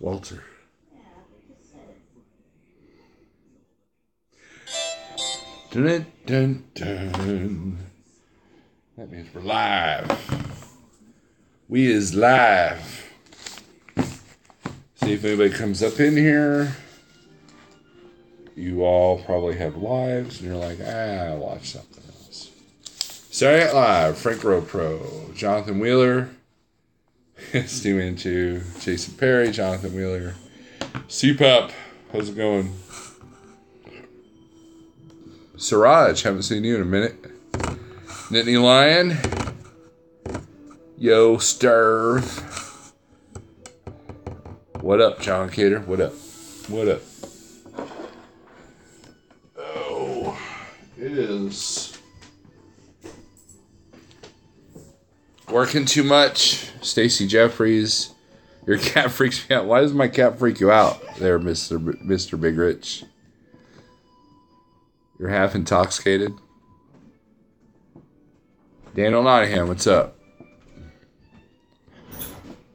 Walter. Dun, dun, dun, dun. That means we're live. We is live. See if anybody comes up in here. You all probably have lives, and you're like, I'll watch something else. Saturday Night Live, Frank Rowe Pro, Jonathan Wheeler, Steve Manchu, Jason Perry, Jonathan Wheeler, CPAP, how's it going? Siraj, haven't seen you in a minute. Nittany Lion, Yo Sturv. What up, John Cater? What up? What up? Oh, it is working too much. Stacy Jeffries, your cat freaks me out. Why does my cat freak you out there, Mr. Big Rich? You're half intoxicated. Daniel Nottingham, what's up?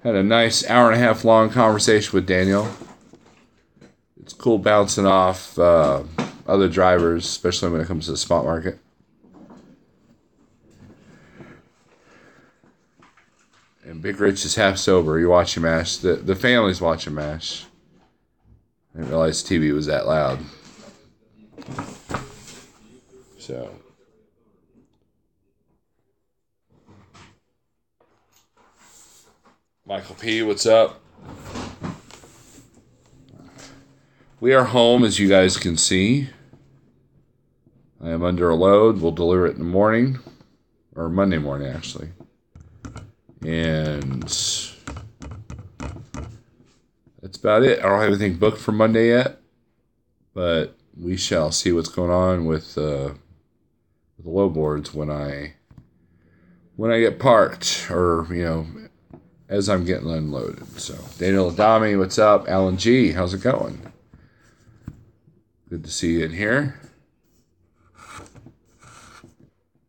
Had a nice hour and a half long conversation with Daniel. It's cool bouncing off other drivers, especially when it comes to the spot market. And Big Rich is half sober. You're watching MASH. The family's watching MASH. I didn't realize TV was that loud. So. Michael P., what's up? We are home, as you guys can see. I am under a load. We'll deliver it in the morning. Or Monday morning, actually. And that's about it. I don't have anything booked for Monday yet. But we shall see what's going on with the low boards when I get parked. Or, as I'm getting unloaded. So, Daniel Adami, what's up? Alan G., how's it going? Good to see you in here.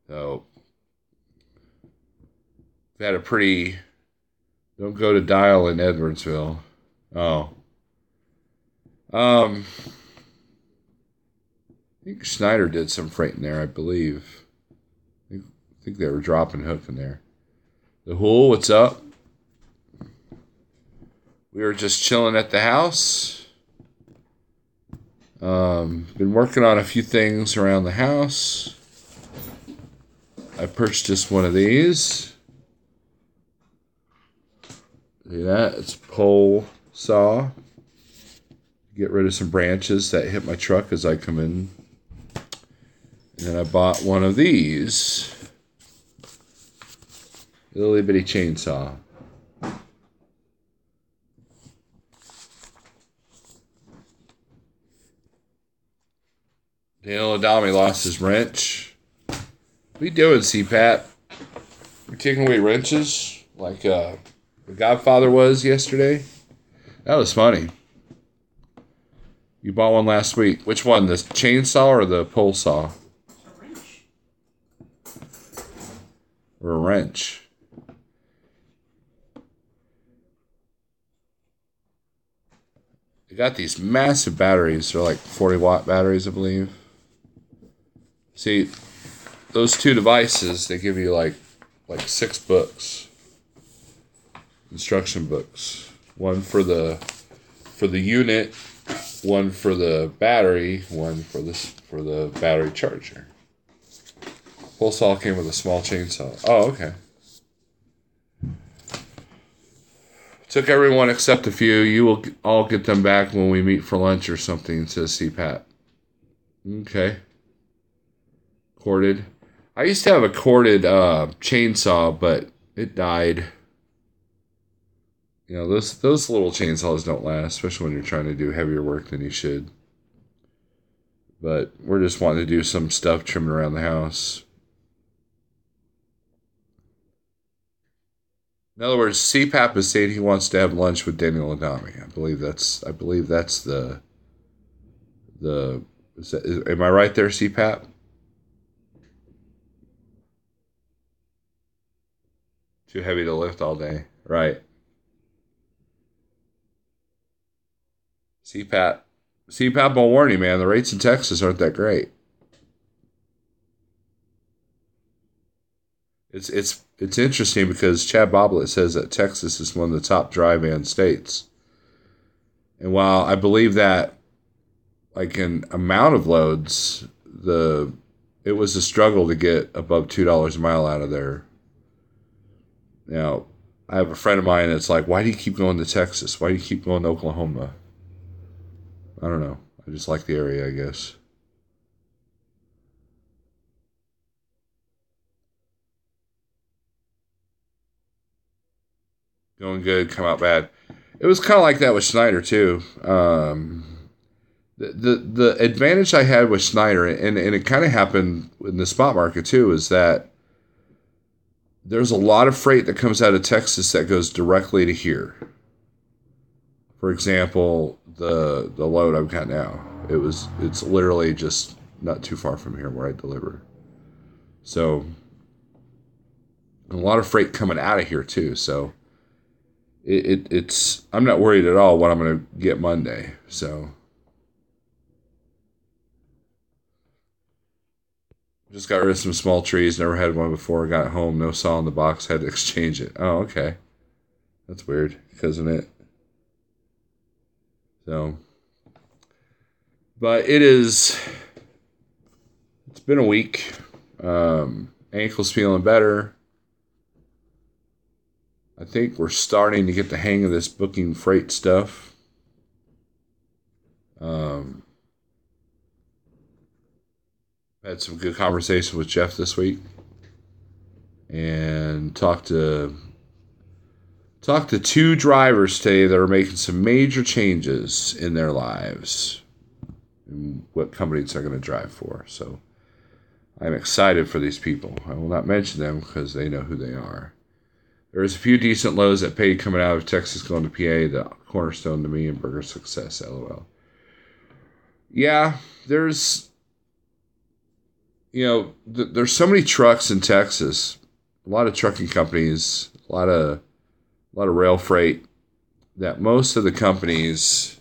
So, we've had a pretty... Don't go to Dial in Edwardsville. Oh. I think Schneider did some freight in there, I believe. I think they were dropping hook in there. The Hool, what's up? We were just chilling at the house. Been working on a few things around the house. I purchased one of these. See that? It's a pole saw. Get rid of some branches that hit my truck as I come in. And then I bought one of these. Little bitty chainsaw. Daniel Adami lost his wrench. What are you doing, CPAT? You're taking away wrenches like the Godfather was yesterday? That was funny. You bought one last week. Which one? The chainsaw or the pole saw? A wrench. Or a wrench? They got these massive batteries. They're like 40-watt batteries, I believe. See, those two devices, they give you like 6 books. Instruction books. One for the unit, one for the battery, one for the battery charger. Pole saw came with a small chainsaw. Oh, okay. Took everyone except a few. You will all get them back when we meet for lunch or something, says CPAT. Okay. Corded. I used to have a corded chainsaw, but it died. Those little chainsaws don't last, especially when you're trying to do heavier work than you should. But we're just wanting to do some stuff trimming around the house. In other words, CPAP is saying he wants to have lunch with Daniel Adami. I believe that's the am I right there, CPAP? Too heavy to lift all day. Right. CPAP. CPAP will warn you, man. The rates in Texas aren't that great. It's interesting because Chad Bobbitt says that Texas is one of the top dry van states. And while I believe that, like in amount of loads, it was a struggle to get above $2 a mile out of there. Now, I have a friend of mine that's like, why do you keep going to Texas? Why do you keep going to Oklahoma? I don't know. I just like the area, I guess. Going good, come out bad. It was kind of like that with Schneider too. The advantage I had with Schneider, and it kind of happened in the spot market too, is that there's a lot of freight that comes out of Texas that goes directly to here. For example, the load I've got now, it's literally just not too far from here where I deliver. So a lot of freight coming out of here too. So it's I'm not worried at all what I'm going to get Monday. So just got rid of some small trees. Never had one before. Got it home. No saw in the box. Had to exchange it. Oh, okay. That's weird, isn't it? So, but it's been a week. Ankle's feeling better. I think we're starting to get the hang of this booking freight stuff. Had some good conversation with Jeff this week, and talked to two drivers today that are making some major changes in their lives and what companies they're going to drive for. So I'm excited for these people. I will not mention them because they know who they are. There's a few decent lows that paid coming out of Texas going to PA, the cornerstone to me and Burger Success, LOL. Yeah, there's so many trucks in Texas, a lot of trucking companies, a lot of rail freight, that most of the companies,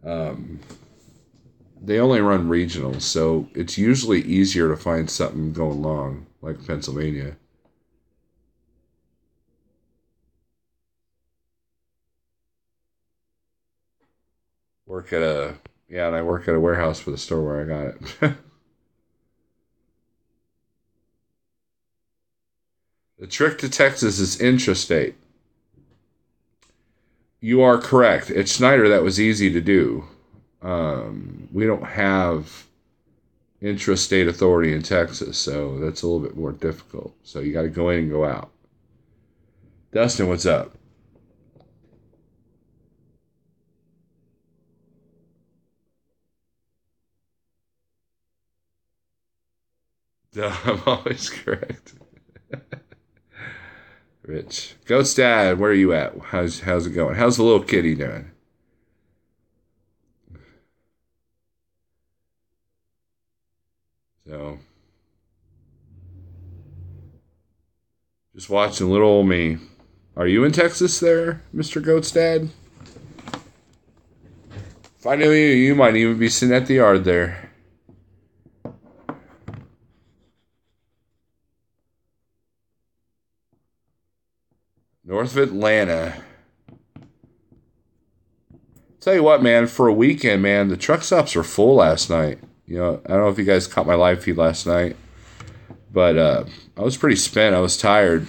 they only run regionals, so it's usually easier to find something going long, like Pennsylvania. And I work at a warehouse for the store where I got it. The trick to Texas is intrastate. You are correct. At Schneider, that was easy to do. We don't have intrastate authority in Texas, so that's a little bit more difficult. So you got to go in and go out. Dustin, what's up? I'm always correct. Rich. Ghost Dad, where are you at? How's it going? How's the little kitty doing? So, just watching little old me. Are you in Texas there, Mr. Goat's Dad? If I knew you, you might even be sitting at the yard there. North of Atlanta. Tell you what, man, for a weekend, man, the truck stops were full last night. I don't know if you guys caught my live feed last night, but I was pretty spent. I was tired.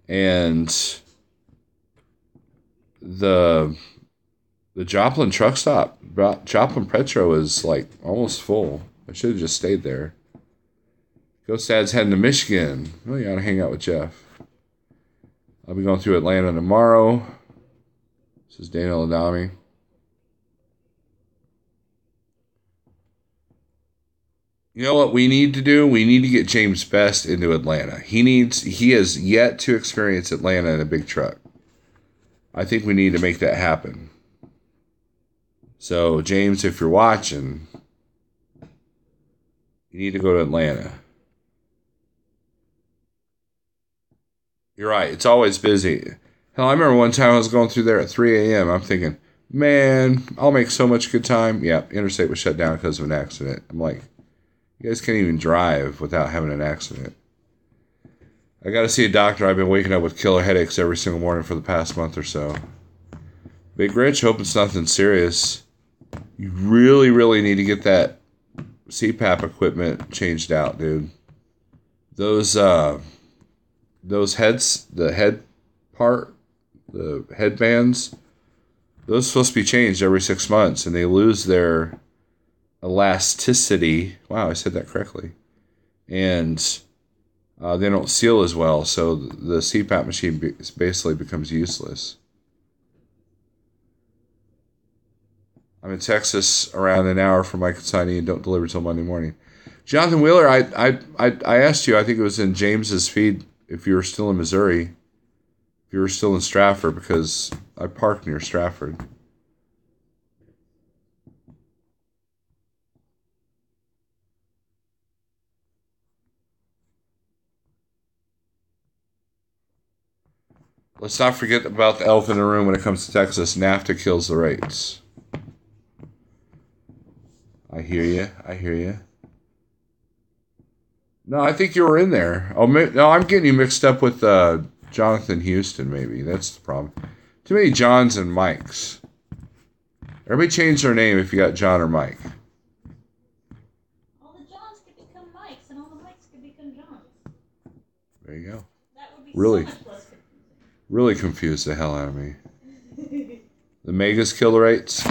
And the Joplin truck stop, Joplin Petro, is like almost full. I should have just stayed there. Ghost Dad's heading to Michigan. Oh, you gotta hang out with Jeff. I'll be going through Atlanta tomorrow. This is Daniel Adami. You know what we need to do? We need to get James Best into Atlanta. He has yet to experience Atlanta in a big truck. I think we need to make that happen. So, James, if you're watching, you need to go to Atlanta. You're right. It's always busy. Hell, I remember one time I was going through there at 3 a.m. I'm thinking, Man, I'll make so much good time. Yeah, interstate was shut down because of an accident. I'm like, you guys can't even drive without having an accident. I got to see a doctor. I've been waking up with killer headaches every single morning for the past month or so. Big Rich, hope it's nothing serious. You really, really need to get that CPAP equipment changed out, dude. Those heads, the head part, the headbands, those are supposed to be changed every 6 months, and they lose their elasticity. Wow, I said that correctly. And they don't seal as well, so the CPAP machine basically becomes useless. I'm in Texas around an hour from my consignee and don't deliver till Monday morning. Jonathan Wheeler, I asked you, I think it was in James's feed, if you were still in Missouri, if you were still in Stratford, because I parked near Stratford. Let's not forget about the elephant in the room when it comes to Texas. NAFTA kills the rates. I hear you. I hear you. No, I think you were in there. Oh, no, I'm getting you mixed up with Jonathan Houston, maybe. That's the problem. Too many Johns and Mikes. Everybody change their name if you got John or Mike. All the Johns could become Mikes, and all the Mikes could become Johns. There you go. That would be Really, so much less confusing. really confused the hell out of me. The megas kill the rates.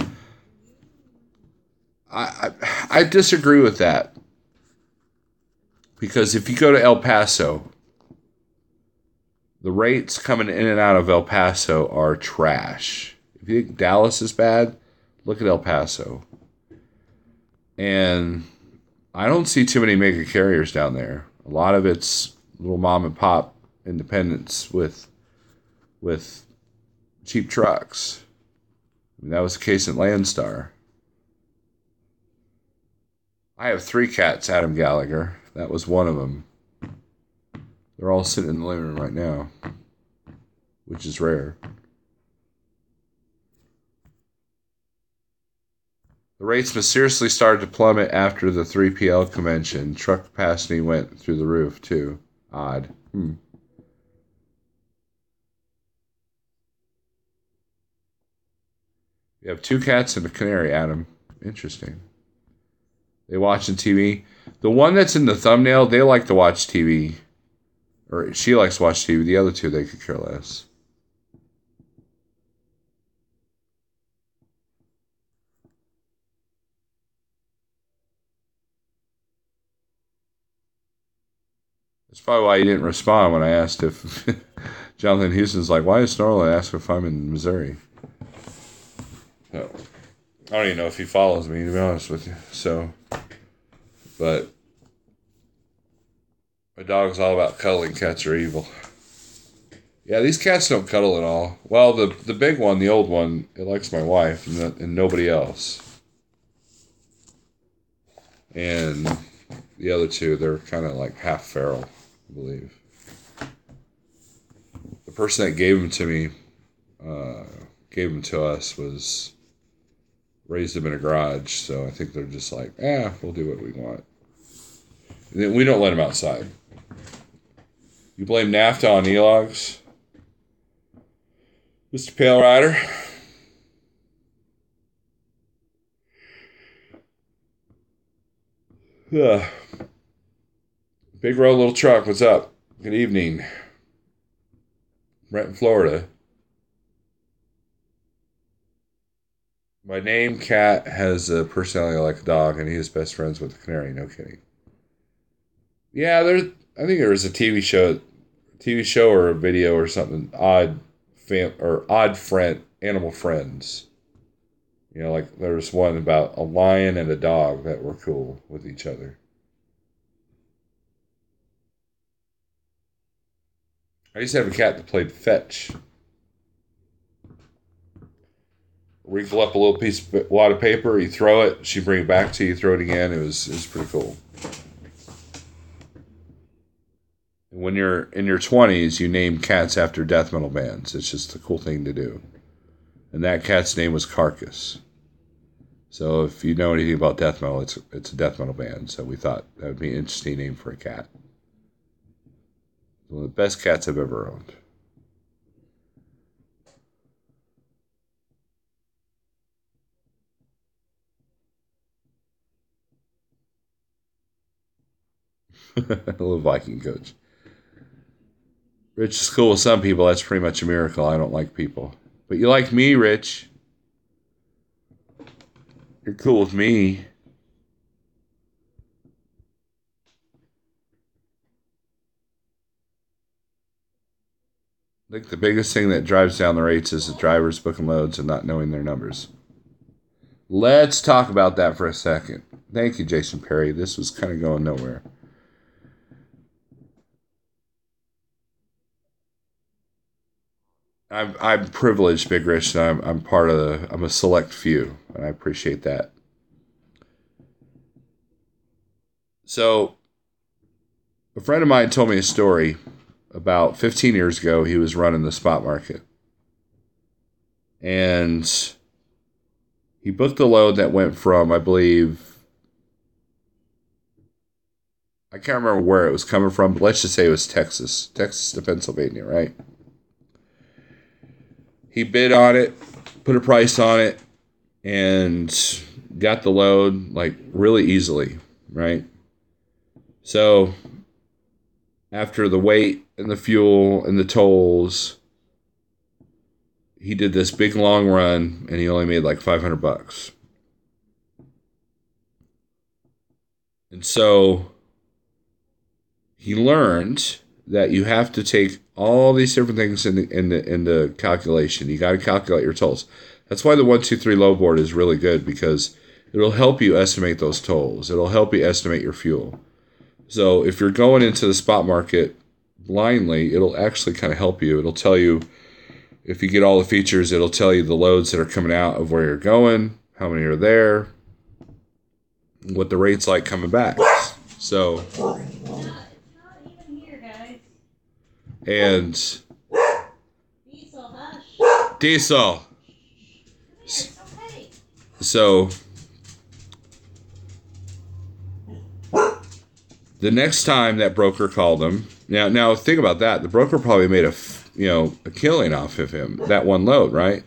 I disagree with that. Because if you go to El Paso, the rates coming in and out of El Paso are trash. If you think Dallas is bad, look at El Paso. And I don't see too many mega carriers down there. A lot of it's little mom and pop independents with cheap trucks. I mean, that was the case at Landstar. I have 3 cats, Adam Gallagher. That was one of them. They're all sitting in the living room right now, which is rare. The rates mysteriously started to plummet after the 3PL convention. Truck capacity went through the roof, too. Odd. You have 2 cats and a canary, Adam. Interesting. They watching TV. The one that's in the thumbnail, they like to watch TV. Or she likes to watch TV. The other 2, they could care less. That's probably why he didn't respond when I asked if Jonathan Houston's like, why is Snorlax ask if I'm in Missouri? So, I don't even know if he follows me, to be honest with you. So, but my dog's all about cuddling. Cats are evil. Yeah, these cats don't cuddle at all. Well, the big one, the old one, it likes my wife and nobody else. And the other 2, they're kind of like half feral, I believe. The person that gave them to me, gave them to us, raised them in a garage. So I think they're just like, we'll do what we want. And then we don't let them outside. You blame NAFTA on e-logs? Mr. Pale Rider? Big road, little truck. What's up? Good evening. Renton, Florida. My name, Cat, has a personality like a dog, and he is best friends with a canary. No kidding. Yeah, I think there was a TV show or a video or something. Odd friend, animal friends. You know, like there was one about a lion and a dog that were cool with each other. I used to have a cat that played fetch. Wrinkle up a little piece of wad of paper, you throw it, she bring it back to you, throw it again. It was pretty cool. And when you're in your 20s, you name cats after death metal bands. It's just a cool thing to do. and that cat's name was Carcass. So if you know anything about death metal, it's a death metal band. So we thought that would be an interesting name for a cat. One of the best cats I've ever owned. A little Viking coach. Rich is cool with some people. That's pretty much a miracle. I don't like people. But you like me, Rich. You're cool with me. I think the biggest thing that drives down the rates is the drivers booking loads and not knowing their numbers. Let's talk about that for a second. Thank you, Jason Perry. This was kind of going nowhere. I'm privileged, Big Rich, and I'm part of I'm a select few, and I appreciate that. So, a friend of mine told me a story about 15 years ago. He was running the spot market, and he booked a load that went from, I believe, I can't remember where it was coming from, but let's just say it was Texas to Pennsylvania, right? He bid on it, put a price on it, and got the load like really easily, right? So after the weight and the fuel and the tolls, he did this big long run and he only made like $500. And so he learned that you have to take all these different things into calculation. You got to calculate your tolls. That's why the 123 low board is really good, because it'll help you estimate those tolls. It'll help you estimate your fuel. So if you're going into the spot market blindly, it'll actually kind of help you. It'll tell you, if you get all the features, it'll tell you the loads that are coming out of where you're going, how many are there, what the rate's like coming back. So, It's not even here, guys. and Diesel, hush. Diesel. Come here, it's okay. So the next time that broker called him, now think about that. The broker probably made a killing off of him, that one load, right?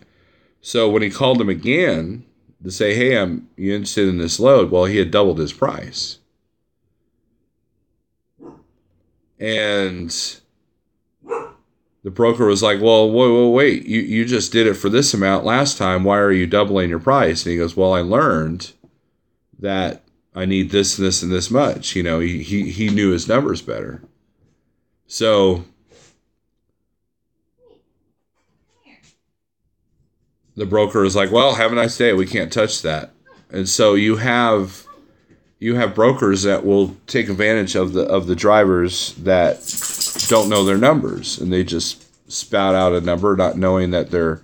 So when he called him again to say, "Hey, you interested in this load?" Well, he had doubled his price, and the broker was like, "Well, wait, you just did it for this amount last time. Why are you doubling your price?" And he goes, "Well, I learned that I need this and this and this much." He knew his numbers better. So the broker was like, "Well, have a nice day. We can't touch that." And so you have brokers that will take advantage of the drivers that don't know their numbers, and they just spout out a number not knowing that they're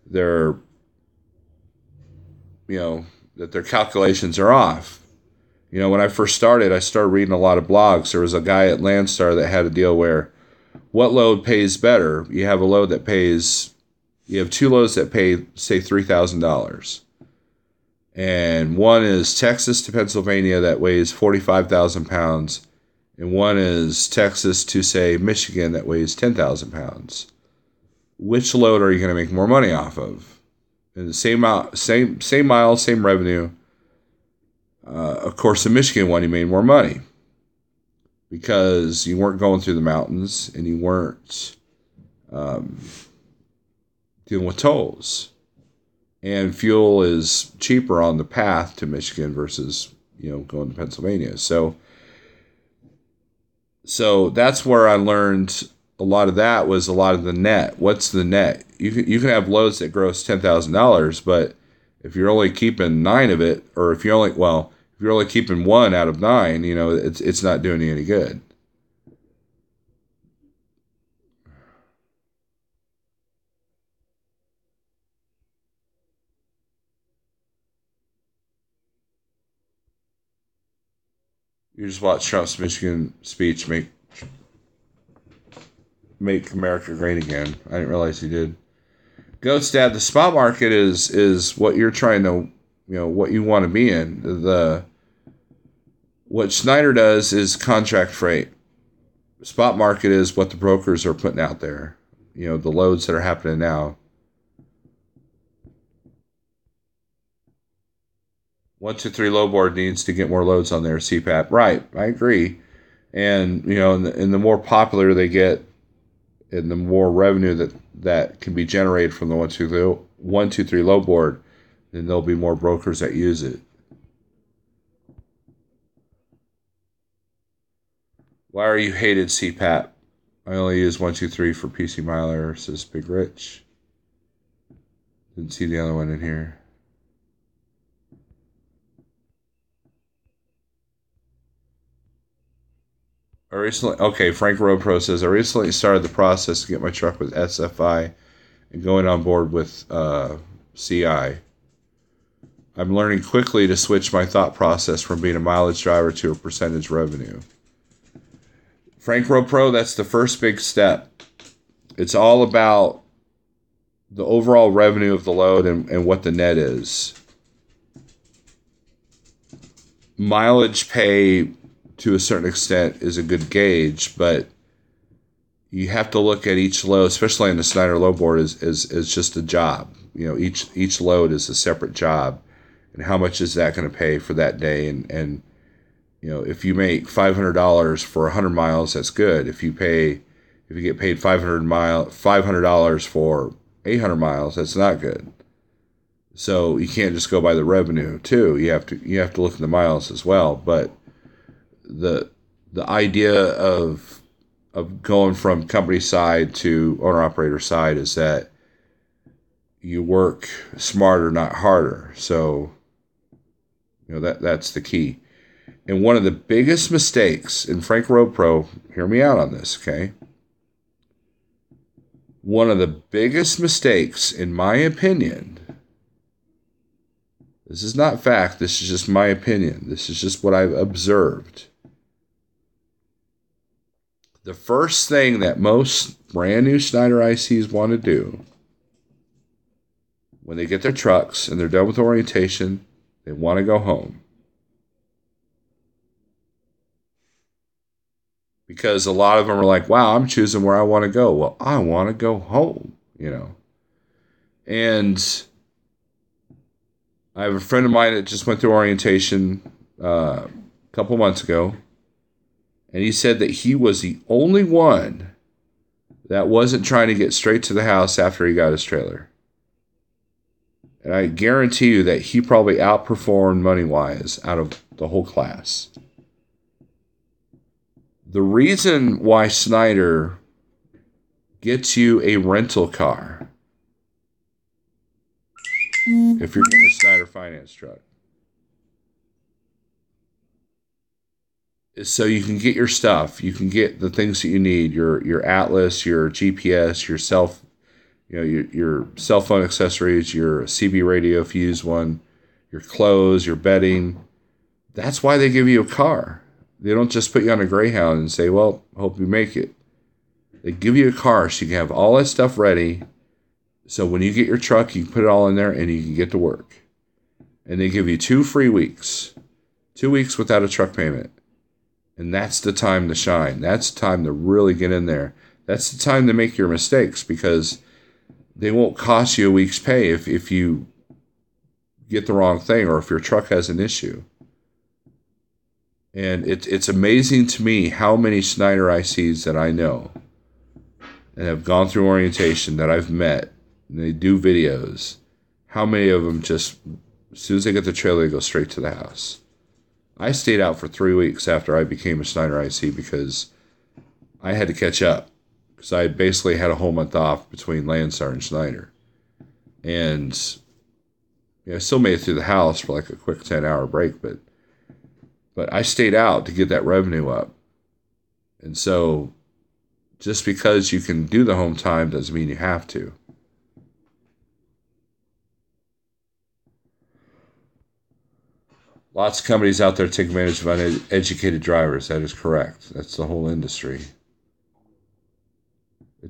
that their calculations are off. When I first started, I started reading a lot of blogs. There was a guy at Landstar that had a deal where, what load pays better? You have two loads that pay, say, $3,000. And one is Texas to Pennsylvania that weighs 45,000 pounds. And one is Texas to, say, Michigan that weighs 10,000 pounds. Which load are you going to make more money off of? And the same mile, same revenue. Of course, the Michigan one, you made more money because you weren't going through the mountains and you weren't dealing with tolls. And fuel is cheaper on the path to Michigan versus going to Pennsylvania. So that's where I learned a lot of that, was a lot of the net. What's the net? You can have loads that gross $10,000, but if you're only keeping 9 of it, or if you're only keeping 1 out of 9, it's not doing you any good. You just watch Trump's Michigan speech make America great again. I didn't realize he did. Goat's Dad, the spot market is what you're trying to, what you want to be in. What Schneider does is contract freight. Spot market is what the brokers are putting out there. The loads that are happening now. 123 low board needs to get more loads on their CPAP. Right, I agree. And and the more popular they get, and the more revenue that can be generated from the 123 low board, then there'll be more brokers that use it. Why are you hated, CPAP? I only use 123 for PC Miler, says Big Rich. Didn't see the other one in here. Frank Ropro says, I recently started the process to get my truck with SFI and going on board with CI. I'm learning quickly to switch my thought process from being a mileage driver to a percentage revenue. Frank Ropro, that's the first big step. It's all about the overall revenue of the load and what the net is. Mileage pay, to a certain extent, is a good gauge, but you have to look at each load, especially in the Schneider low board, is just a job. Each load is a separate job, and how much is that going to pay for that day? And if you make $500 for 100 miles, that's good. If you get paid $500 for 800 miles, that's not good. So you can't just go by the revenue too. You have to look at the miles as well. But the idea of going from company side to owner operator side is that you work smarter, not harder. So that's the key. And one of the biggest mistakes, and Frank Ropro, hear me out on this, okay? One of the biggest mistakes, in my opinion, this is not fact, this is just my opinion, this is just what I've observed. The first thing that most brand new Schneider ICs want to do when they get their trucks and they're done with orientation, they want to go home. Because a lot of them are like, wow, I'm choosing where I want to go. Well, I want to go home, And I have a friend of mine that just went through orientation a couple months ago. And he said that he was the only one that wasn't trying to get straight to the house after he got his trailer. And I guarantee you that he probably outperformed money-wise out of the whole class. The reason why Schneider gets you a rental car, if you're getting a Schneider finance truck, is so you can get your stuff. You can get the things that you need: your Atlas, your GPS, your cell phone accessories, your CB radio if you use one, your clothes, your bedding. That's why they give you a car. They don't just put you on a Greyhound and say, well, hope you make it. They give you a car so you can have all that stuff ready. So when you get your truck, you can put it all in there and you can get to work. And they give you 2 free weeks. 2 weeks without a truck payment. And that's the time to shine. That's the time to really get in there. That's the time to make your mistakes, because they won't cost you a week's pay if you get the wrong thing or if your truck has an issue. And it's amazing to me how many Schneider ICs that I know and have gone through orientation that I've met, and they do videos, how many of them just, as soon as they get the trailer, they go straight to the house. I stayed out for 3 weeks after I became a Schneider IC because I had to catch up, because I basically had a whole month off between Landstar and Schneider. And I still made it through the house for like a quick 10-hour break, but I stayed out to get that revenue up. And so just because you can do the home time doesn't mean you have to. Lots of companies out there take advantage of uneducated drivers. That is correct. That's the whole industry.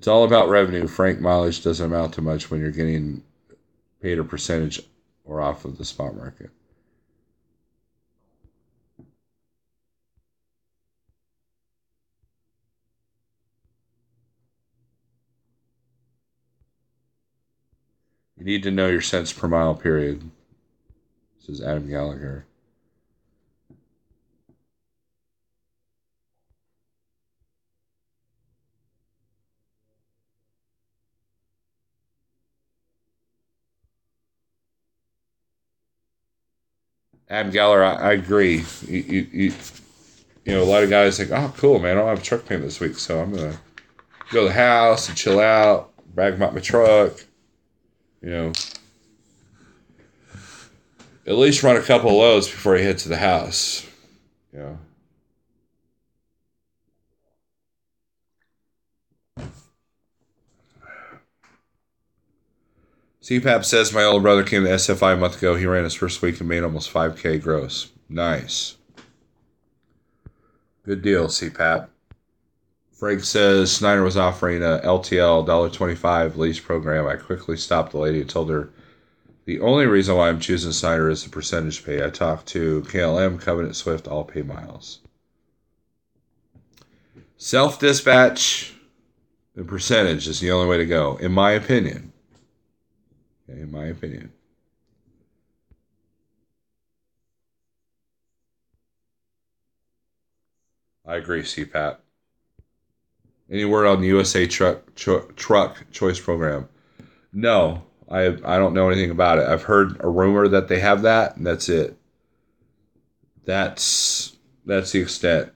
It's all about revenue. Frank, mileage doesn't amount to much when you're getting paid a percentage or off of the spot market. You need to know your cents per mile, period. Says Adam Gallagher. Adam Gallagher, I agree. You know, a lot of guys think, oh, cool, man, I don't have a truck payment this week, so I'm going to go to the house and chill out, brag about my truck, you know. At least run a couple of loads before you head to the house, you know. CPAP says my older brother came to SFI a month ago. He ran his first week and made almost 5K gross. Nice. Good deal, CPAP. Frank says Snyder was offering a LTL $1.25 lease program. I quickly stopped the lady and told her the only reason why I'm choosing Snyder is the percentage pay. I talked to KLM, Covenant Swift, all pay miles. Self-dispatch and percentage is the only way to go, in my opinion. In my opinion. I agree, CPAP. Any word on the USA truck choice program? No, I don't know anything about it. I've heard a rumor that they have that, and that's it. That's the extent.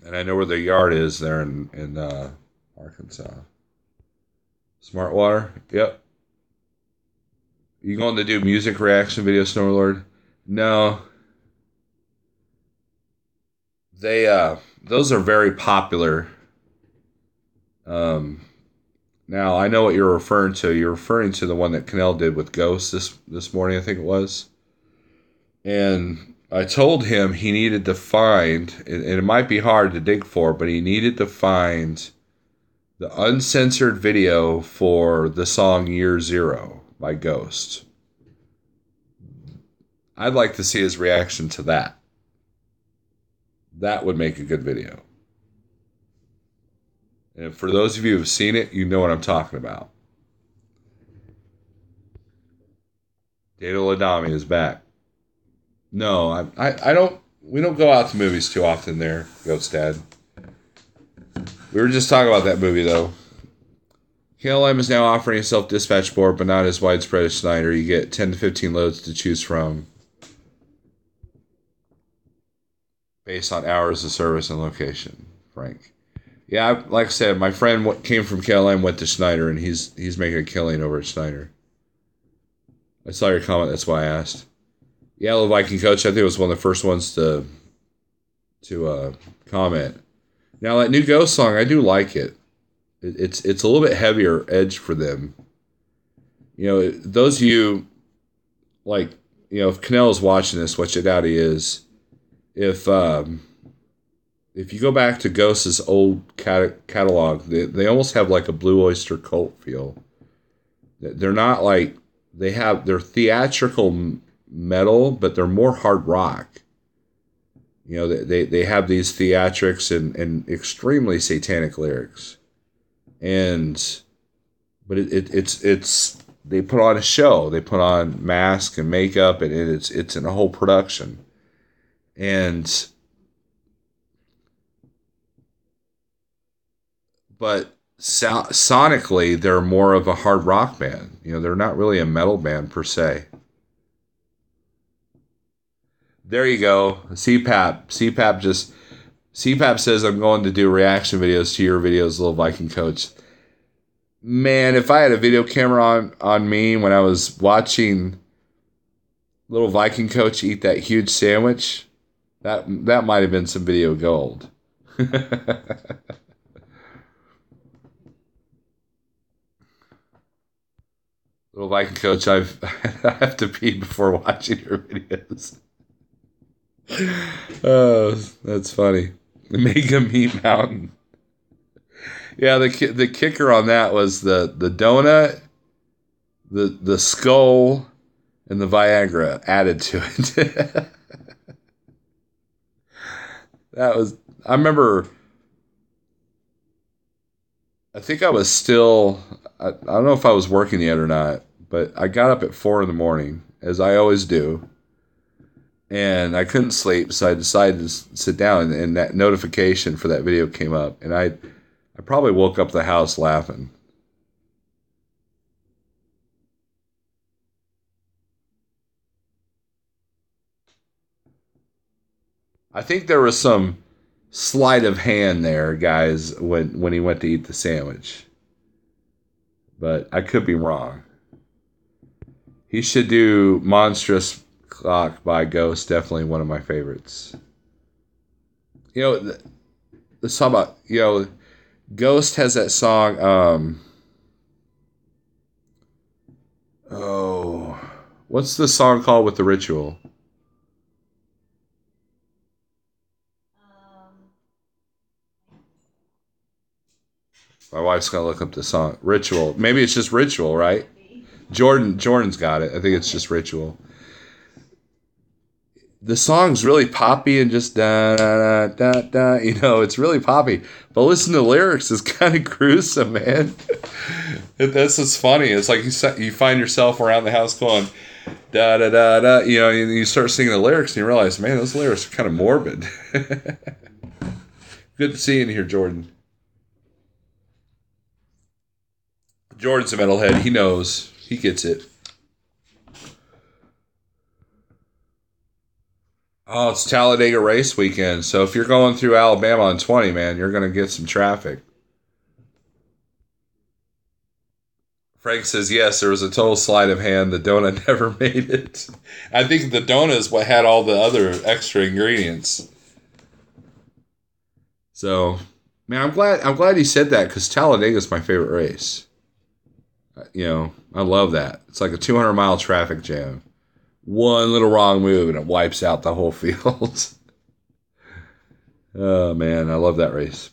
And I know where their yard is there in Arkansas. Smart Water? Yep. You going to do music reaction video, Snowlord? No. Those are very popular. Now I know what you're referring to. You're referring to the one that Cannell did with Ghost this morning, I think it was. And I told him he needed to find, and it might be hard to dig for, but he needed to find the uncensored video for the song Year Zero by Ghost. I'd like to see his reaction to that. That would make a good video. And for those of you who've seen it, you know what I'm talking about. Dado Ladami is back. No, I don't. We don't go out to movies too often there, Ghost Dad. We were just talking about that movie, though. KLM is now offering a self-dispatch board, but not as widespread as Snyder. You get 10 to 15 loads to choose from based on hours of service and location, Frank. Yeah, like I said, my friend came from KLM, went to Schneider, and he's making a killing over at Schneider. I saw your comment, that's why I asked. Yeah, the Viking Coach, I think it was one of the first ones to comment. Now, that new Ghost song, I do like it. It's a little bit heavier edge for them. You know, those of you, like, you know, if Cannell is watching this, which I doubt he is, if you go back to Ghost's old catalog, they almost have like a Blue Oyster Cult feel. They're not like, they're theatrical metal, but they're more hard rock. You know, they have these theatrics and extremely satanic lyrics. But it's they put on a show. They put on mask and makeup, and it's in a whole production. But sonically, they're more of a hard rock band. You know, they're not really a metal band per se. There you go. CPAP says I'm going to do reaction videos to your videos, Little Viking Coach. Man, if I had a video camera on me when I was watching Little Viking Coach eat that huge sandwich, that might have been some video gold. Little Viking Coach, I have to pee before watching your videos. Oh, that's funny. Mega Meat Mountain. Yeah, the kicker on that was the donut, the skull, and the Viagra added to it. That was. I remember. I think I was still. I don't know if I was working yet or not, but I got up at 4 in the morning, as I always do, and I couldn't sleep, so I decided to sit down, and that notification for that video came up, and I probably woke up the house laughing. I think there was some sleight of hand there, guys, when he went to eat the sandwich, but I could be wrong. He should do Monstrous Clock by Ghost, definitely one of my favorites. You know, let's talk about, Ghost has that song, oh, what's the song called with the ritual? Um, My wife's gonna look up the song. Ritual. Maybe it's just Ritual, right? Jordan's got it. I think it's just Ritual. The song's really poppy and just da da da da da. It's really poppy. But listen to the lyrics; it's kind of gruesome, man. That's what's funny. It's like you find yourself around the house going da da da da. And you start singing the lyrics and you realize, man, those lyrics are kind of morbid. Good to see you in here, Jordan. Jordan's a metalhead. He knows. He gets it. Oh, it's Talladega race weekend. So if you're going through Alabama on 20, man, you're going to get some traffic. Frank says, yes, there was a total sleight of hand. The donut never made it. I think the donut is what had all the other extra ingredients. So, man, I'm glad he said that because Talladega is my favorite race. I love that. It's like a 200-mile traffic jam. One little wrong move and it wipes out the whole field. Oh man, I love that race.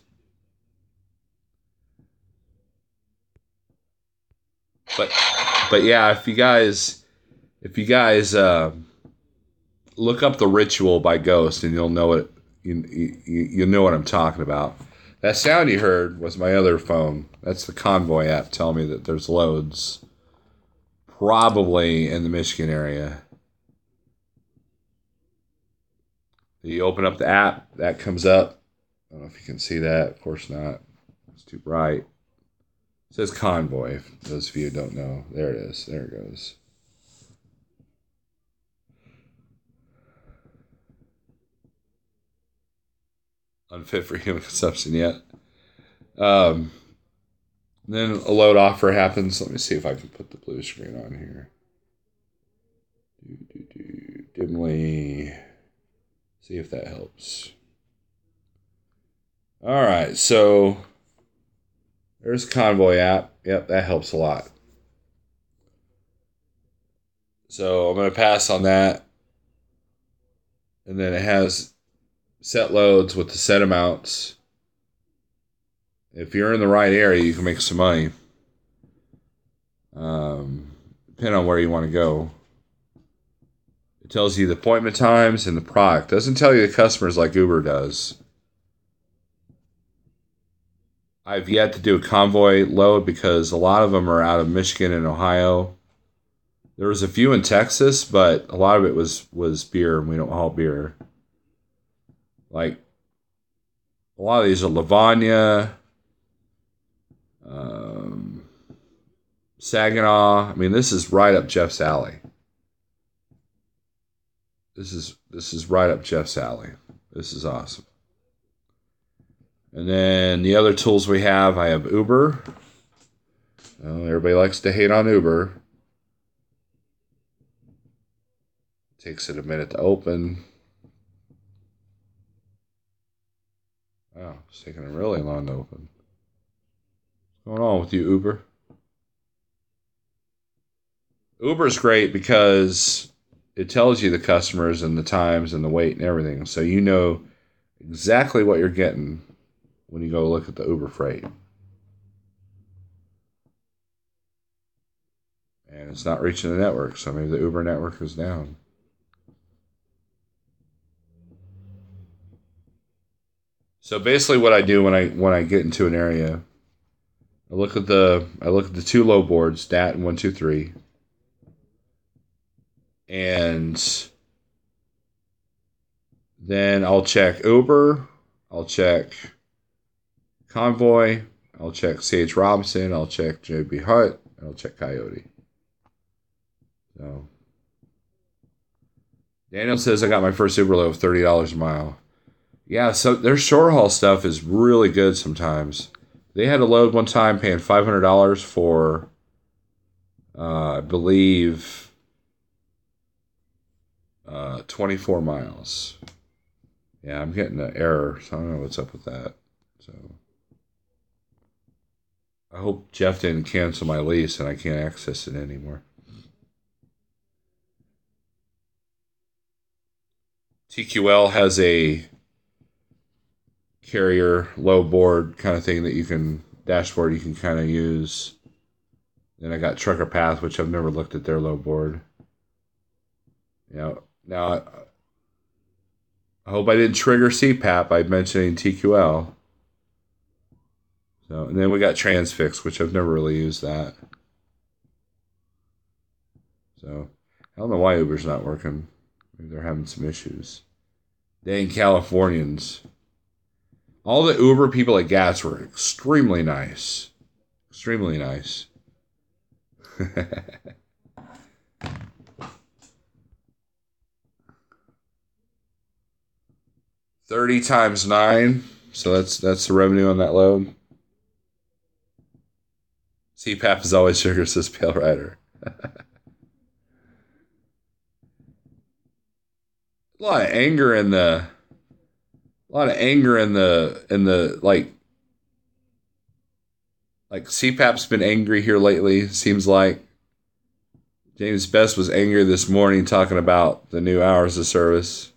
But but yeah, if you guys look up the Ritual by Ghost, and you'll know it. You know what I'm talking about. That sound you heard was my other phone. That's the Convoy app telling me that there's loads, probably in the Michigan area. You open up the app, that comes up. I don't know if you can see that. Of course not. It's too bright. It says Convoy, for those of you who don't know. There it is. There it goes. Unfit for human consumption yet. Um, then a load offer happens. Let me see if I can put the blue screen on here. Dimly. See if that helps. All right, so there's Convoy app. Yep, that helps a lot. So I'm going to pass on that. And then it has set loads with the set amounts. If you're in the right area, you can make some money. Depending on where you want to go. It tells you the appointment times and the product. It doesn't tell you the customers like Uber does. I've yet to do a Convoy load because a lot of them are out of Michigan and Ohio. There was a few in Texas, but a lot of it was beer, and we don't haul beer. Like, a lot of these are Livonia, Saginaw. I mean, this is right up Jeff's alley. This is right up Jeff's alley. This is awesome. And then the other tools we have, I have Uber. Well, everybody likes to hate on Uber. Takes it a minute to open. Wow, it's taking a really long to open. What's going on with you, Uber? Uber's great because it tells you the customers and the times and the wait and everything. So exactly what you're getting when you go look at the Uber Freight. And it's not reaching the network, so maybe the Uber network is down. So basically what I do when I get into an area, I look at the two low boards, DAT and 123. And then I'll check Uber, I'll check Convoy, I'll check C.H. Robinson, I'll check J.B. Hutt, and I'll check Coyote. So Daniel says I got my first Uber load of $30 a mile. Yeah, so their short haul stuff is really good sometimes. They had a load one time paying $500 for, I believe, 24 miles. Yeah, I'm getting an error, so I don't know what's up with that. So I hope Jeff didn't cancel my lease and I can't access it anymore. TQL has a carrier low board kind of thing that you can dashboard you can kind of use. Then I got Trucker Path, which I've never looked at their low board. Now I hope I didn't trigger CPAP by mentioning TQL. So, and then we got Transfix, which I've never really used that. So I don't know why Uber's not working. Maybe they're having some issues. Dang Californians. All the Uber people at Gas were extremely nice. Extremely nice. 30 times 9. So that's the revenue on that load. CPAP is always sugar, says Pale Rider. A lot of anger in the like CPAP's been angry here lately. Seems like James Best was angry this morning talking about the new hours of service.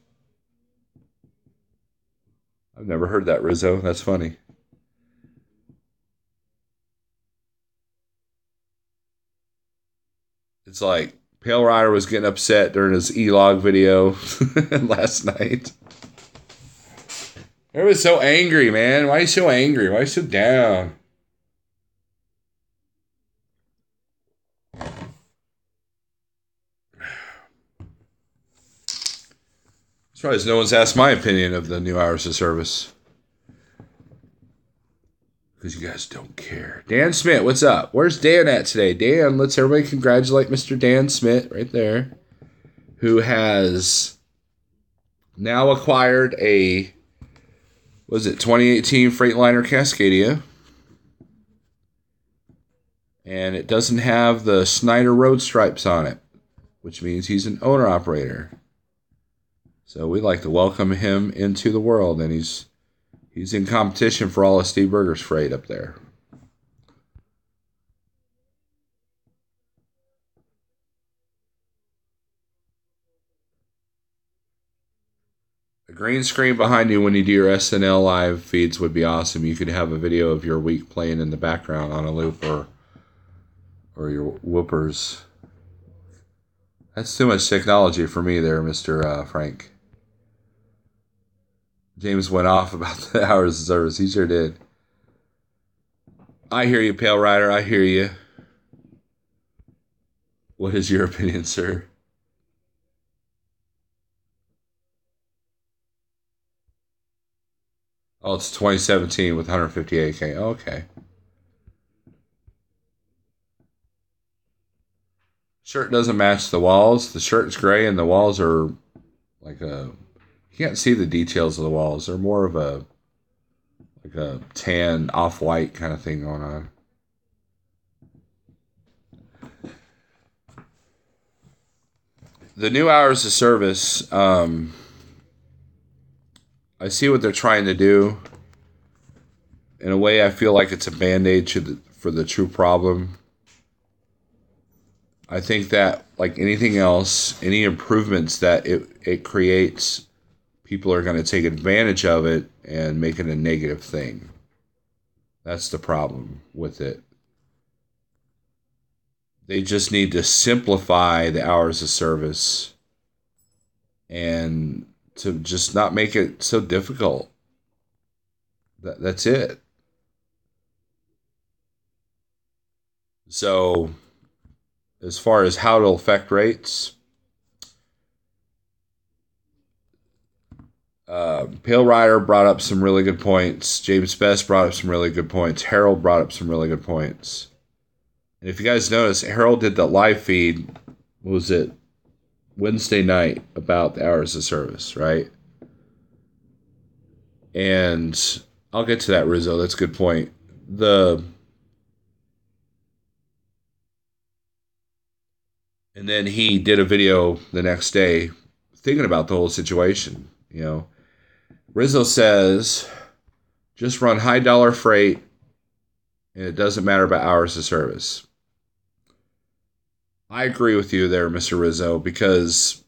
I've never heard that, Rizzo. That's funny. It's like Pale Rider was getting upset during his E-log video last night. Everybody's so angry, man. Why are you so angry? Why are you so down? Surprised no one's asked my opinion of the new hours of service. Because you guys don't care. Dan Smith, what's up? Where's Dan at today? Dan, let's everybody congratulate Mr. Dan Smith right there, who has now acquired a, was it 2018 Freightliner Cascadia? And it doesn't have the Snyder road stripes on it, which means he's an owner-operator. So we'd like to welcome him into the world, and he's in competition for all of Steve Berger's freight up there. A green screen behind you when you do your SNL live feeds would be awesome. You could have a video of your week playing in the background on a loop or your whoopers. That's too much technology for me there, Mr. Frank. James went off about the hours of service. He sure did. I hear you, Pale Rider. I hear you. What is your opinion, sir? Oh, it's 2017 with 158K. Okay. Shirt doesn't match the walls. The shirt's gray and the walls are like a... You can't see the details of the walls. They're more of a tan, off-white kind of thing going on. The new hours of service, I see what they're trying to do. In a way, I feel like it's a band-aid for the true problem. I think that, like anything else, any improvements that it creates people are going to take advantage of it and make it a negative thing. That's the problem with it. They just need to simplify the hours of service and to just not make it so difficult. That's it. So, as far as how it'll affect rates, Pale Rider brought up some really good points. James Best brought up some really good points. Harold brought up some really good points. And if you guys notice, Harold did that live feed, what was it, Wednesday night, about the hours of service, right? And I'll get to that, Rizzo. That's a good point. And then he did a video the next day thinking about the whole situation. You know, Rizzo says, just run high dollar freight and it doesn't matter about hours of service. I agree with you there, Mr. Rizzo, because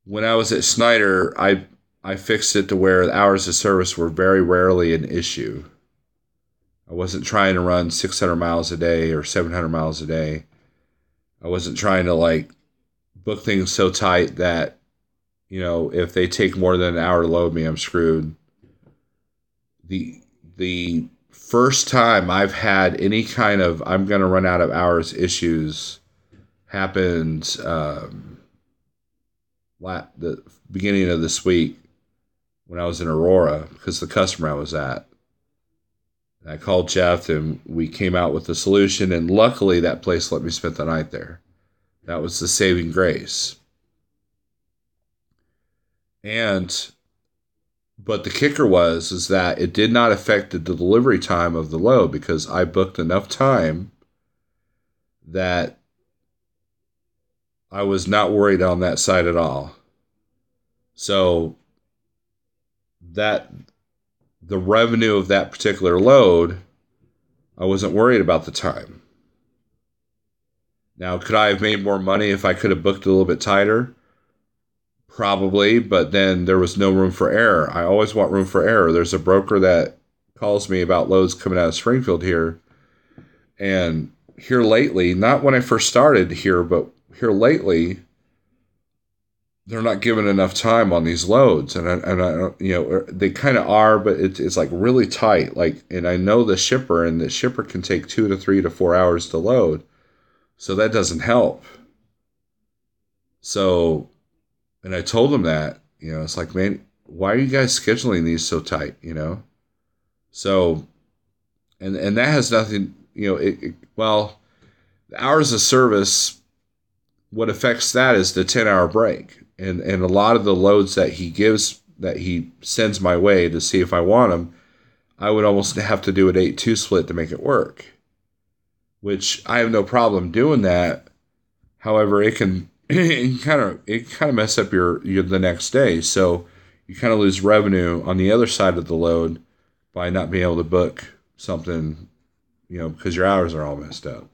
when I was at Snyder, I fixed it to where the hours of service were very rarely an issue. I wasn't trying to run 600 miles a day or 700 miles a day. I wasn't trying to book things so tight that, if they take more than an hour to load me, I'm screwed. The first time I've had any kind of I'm going to run out of hours issues happened the beginning of this week when I was in Aurora because the customer I was at. I called Jeff and we came out with a solution, and luckily that place let me spend the night there. That was the saving grace. But the kicker is that it did not affect the delivery time of the load because I booked enough time that I was not worried on that side at all. So that the revenue of that particular load, I wasn't worried about the time. Now, could I have made more money if I could have booked a little bit tighter? Probably, but then there was no room for error. I always want room for error. There's a broker that calls me about loads coming out of Springfield here. And here lately, not when I first started here, but here lately, they're not given enough time on these loads. And I they kind of are, but it's like really tight. And I know the shipper, and the shipper can take 2 to 3 to 4 hours to load. So that doesn't help. So, and I told them that, it's like, man, why are you guys scheduling these so tight, So, and that has nothing, well, the hours of service, what affects that is the 10-hour break. And a lot of the loads that he sends my way to see if I want them, I would almost have to do an 8-2 split to make it work, which I have no problem doing that. However, it can kind of mess up your the next day. So you kind of lose revenue on the other side of the load by not being able to book something, because your hours are all messed up.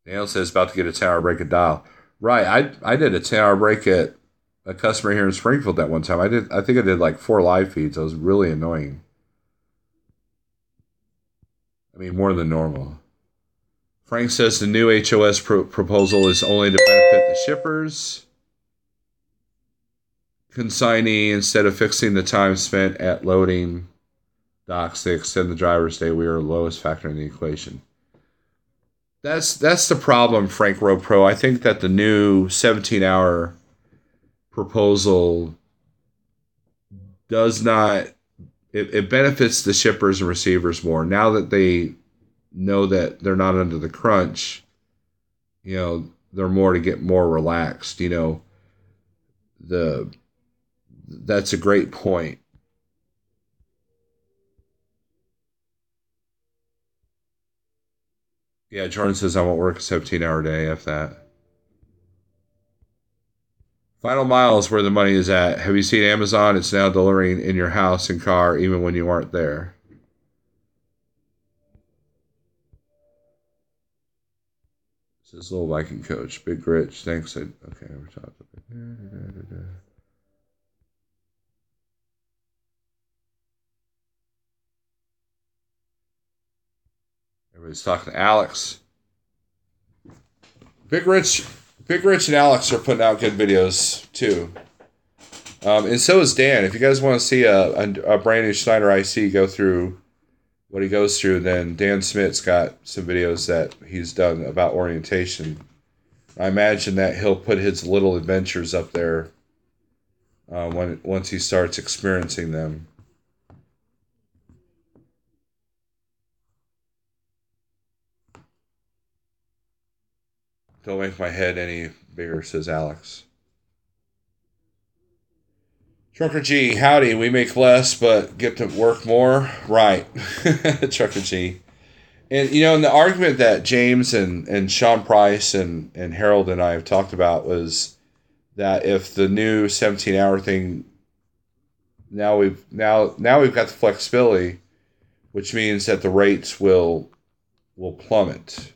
Daniel says about to get a 10-hour break at Dial. Right, I did a 10-hour break at a customer here in Springfield that one time. I think I did like 4 live feeds. It was really annoying. I mean, more than normal. Frank says the new HOS proposal is only to benefit the shippers. Consignee, instead of fixing the time spent at loading docks, they extend the driver's day. We are the lowest factor in the equation. That's the problem, Frank Ropro. I think that the new 17-hour proposal does not, it benefits the shippers and receivers more now that they know that they're not under the crunch. They're more to get more relaxed. That's a great point. Yeah, Jordan says I won't work a 17-hour day, if that. Final mile is where the money is at. Have you seen Amazon? It's now delivering in your house and car even when you aren't there. Says Little Viking Coach. Big Rich. Thanks. Okay, we're talking. Everybody's talking to Alex. Big Rich and Alex are putting out good videos too. And so is Dan. If you guys want to see a brand new Schneider IC go through what he goes through, then Dan Smith's got some videos that he's done about orientation. I imagine that he'll put his little adventures up there once he starts experiencing them. Don't make my head any bigger, says Alex. Trucker G, howdy. We make less, but get to work more. Right. Trucker G. And, and the argument that James and Sean Price and Harold and I have talked about was that if the new 17-hour thing, now we've got the flexibility, which means that the rates will plummet.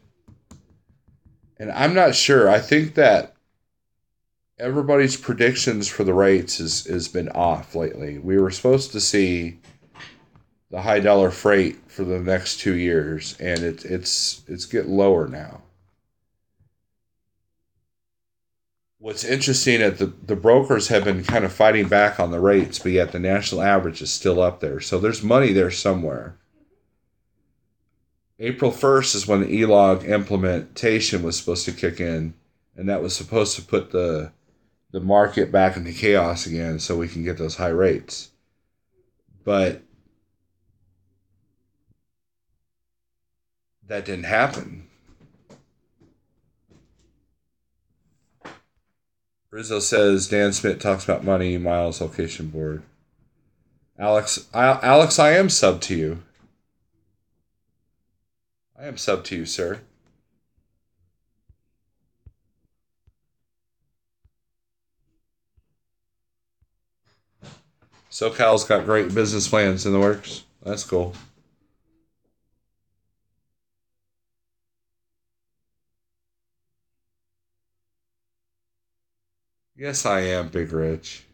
And I'm not sure. I think that everybody's predictions for the rates has been off lately. We were supposed to see the high dollar freight for the next 2 years, and it's getting lower now. What's interesting is the brokers have been kind of fighting back on the rates, but yet the national average is still up there. So there's money there somewhere. April 1st is when the E-log implementation was supposed to kick in, and that was supposed to put the market back into chaos again so we can get those high rates. But that didn't happen. Rizzo says Dan Smith talks about money, miles, location board. Alex, I am sub to you. I am sub to you, sir. SoCal's got great business plans in the works. That's cool. Yes, I am, Big Rich.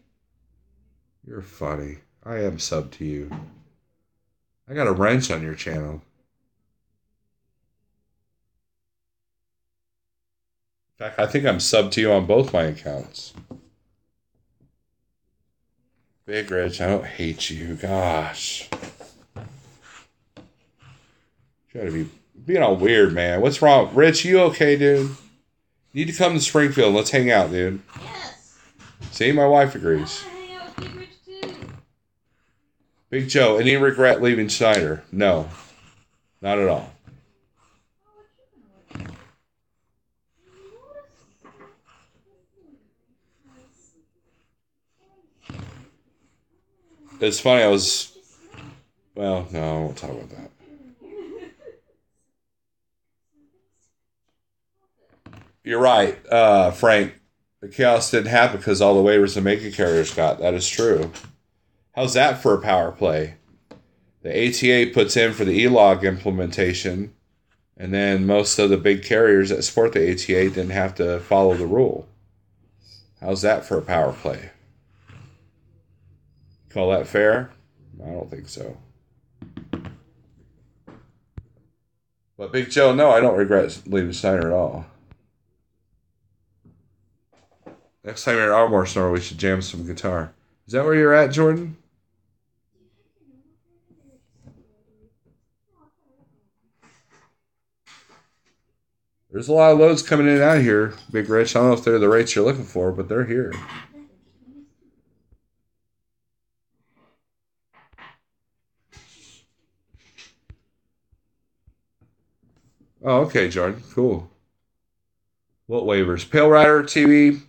You're funny. I am sub to you. I got a wrench on your channel. In fact, I think I'm sub to you on both my accounts. Big Rich, I don't hate you. Gosh. Try to be being all weird, man. What's wrong? Rich, you okay, dude? You need to come to Springfield. Let's hang out, dude. Yes. See, my wife agrees. I hang out with Big Rich too. Big Joe, any regret leaving Schneider? No. Not at all. It's funny, well, no, I won't talk about that. You're right, Frank. The chaos didn't happen because all the waivers the mega carriers got. That is true. How's that for a power play? The ATA puts in for the E-log implementation, and then most of the big carriers that support the ATA didn't have to follow the rule. How's that for a power play? Call that fair? I don't think so. But Big Joe, no, I don't regret leaving Schneider at all. Next time you're at Ardmore Store, we should jam some guitar. Is that where you're at, Jordan? There's a lot of loads coming in and out of here, Big Rich. I don't know if they're the rates you're looking for, but they're here. Oh, okay, Jordan. Cool. What waivers? Pale Rider TV.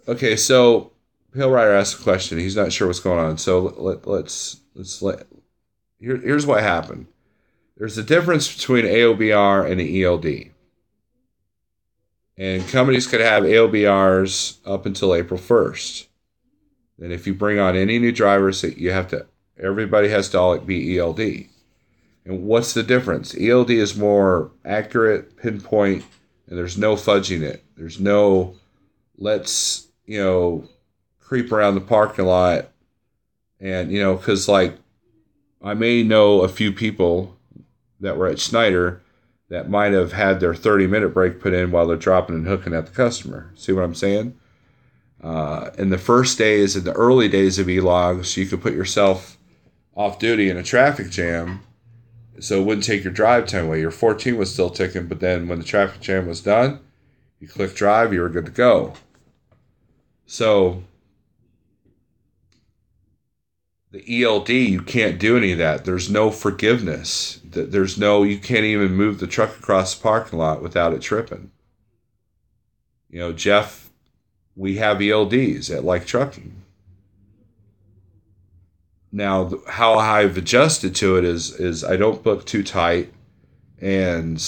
Okay, so Pale Rider asked a question. He's not sure what's going on. So here's what happened. There's a difference between AOBR and the ELD. And companies could have AOBRs up until April 1st. Then if you bring on any new drivers, everybody has to all be ELD. And what's the difference? ELD is more accurate, pinpoint, and there's no fudging it. There's no let's, creep around the parking lot and, because like I may know a few people that were at Schneider that might have had their 30-minute break put in while they're dropping and hooking at the customer. See what I'm saying? In the first days, in the early days of E-logs, you could put yourself off duty in a traffic jam, so it wouldn't take your drive time away. Your 14 was still ticking, but then when the traffic jam was done, you click drive, you were good to go. So the ELD, you can't do any of that. There's no forgiveness. You can't even move the truck across the parking lot without it tripping. Jeff, we have ELDs at Like Trucking. Now, how I've adjusted to it is I don't book too tight, and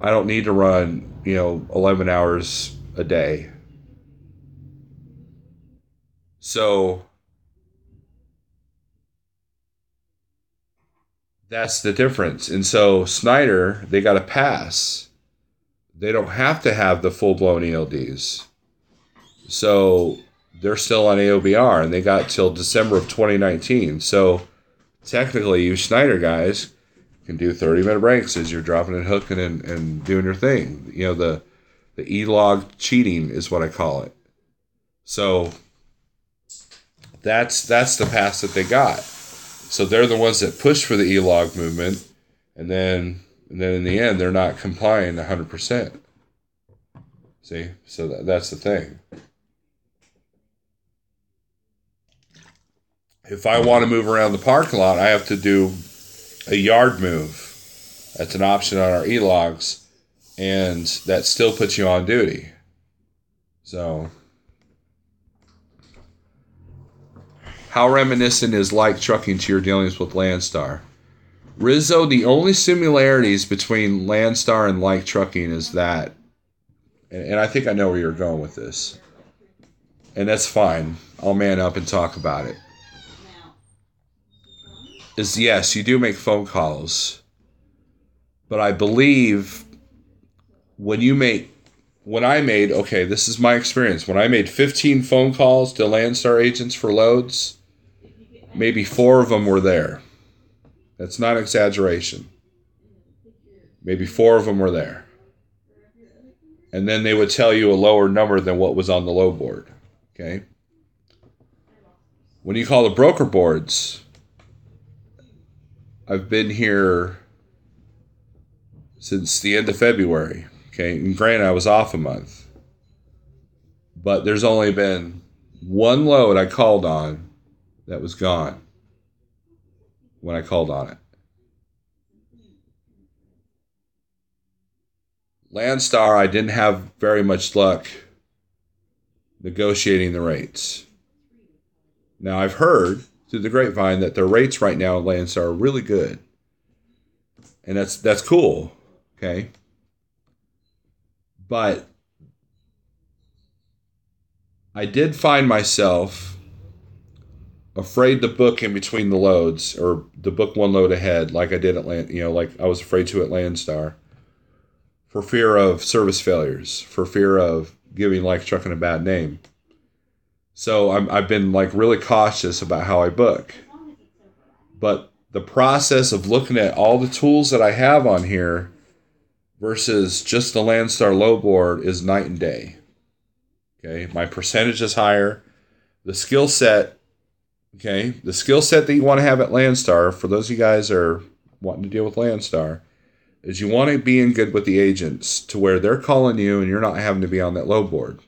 I don't need to run, 11 hours a day. So that's the difference. And so Schneider, they got a pass. They don't have to have the full-blown ELDs. So they're still on AOBR, and they got till December of 2019. So technically, you Schneider guys can do 30-minute breaks as you're dropping and hooking and doing your thing. The E-log cheating is what I call it. So that's the pass that they got. So they're the ones that push for the E-log movement, and then in the end, they're not complying 100%. See? So that's the thing. If I want to move around the parking lot, I have to do a yard move. That's an option on our E-logs, and that still puts you on duty. So, how reminiscent is Like Trucking to your dealings with Landstar? Rizzo, the only similarities between Landstar and Like Trucking is that, and I think I know where you're going with this, and that's fine. I'll man up and talk about it. Is yes, you do make phone calls, but I believe when I made, this is my experience, when I made 15 phone calls to Landstar agents for loads, maybe 4 of them were there. That's not exaggeration. Maybe 4 of them were there. And then they would tell you a lower number than what was on the low board. Okay? When you call the broker boards, I've been here since the end of February. Okay? And granted, I was off a month. But there's only been one load I called on that was gone when I called on it. Landstar, I didn't have very much luck negotiating the rates. Now, I've heard through the grapevine that their rates right now at Landstar are really good. And that's cool, okay? But I did find myself afraid to book in between the loads, or to book one load ahead, like I did at like I was afraid to at Landstar, for fear of service failures, for fear of giving Like Trucking a bad name. So I've been like really cautious about how I book. But the process of looking at all the tools that I have on here versus just the Landstar low board is night and day. Okay, my percentage is higher. The skill set, the skill set that you want to have at Landstar, for those of you guys that are wanting to deal with Landstar, is you want to be in good with the agents to where they're calling you and you're not having to be on that low board.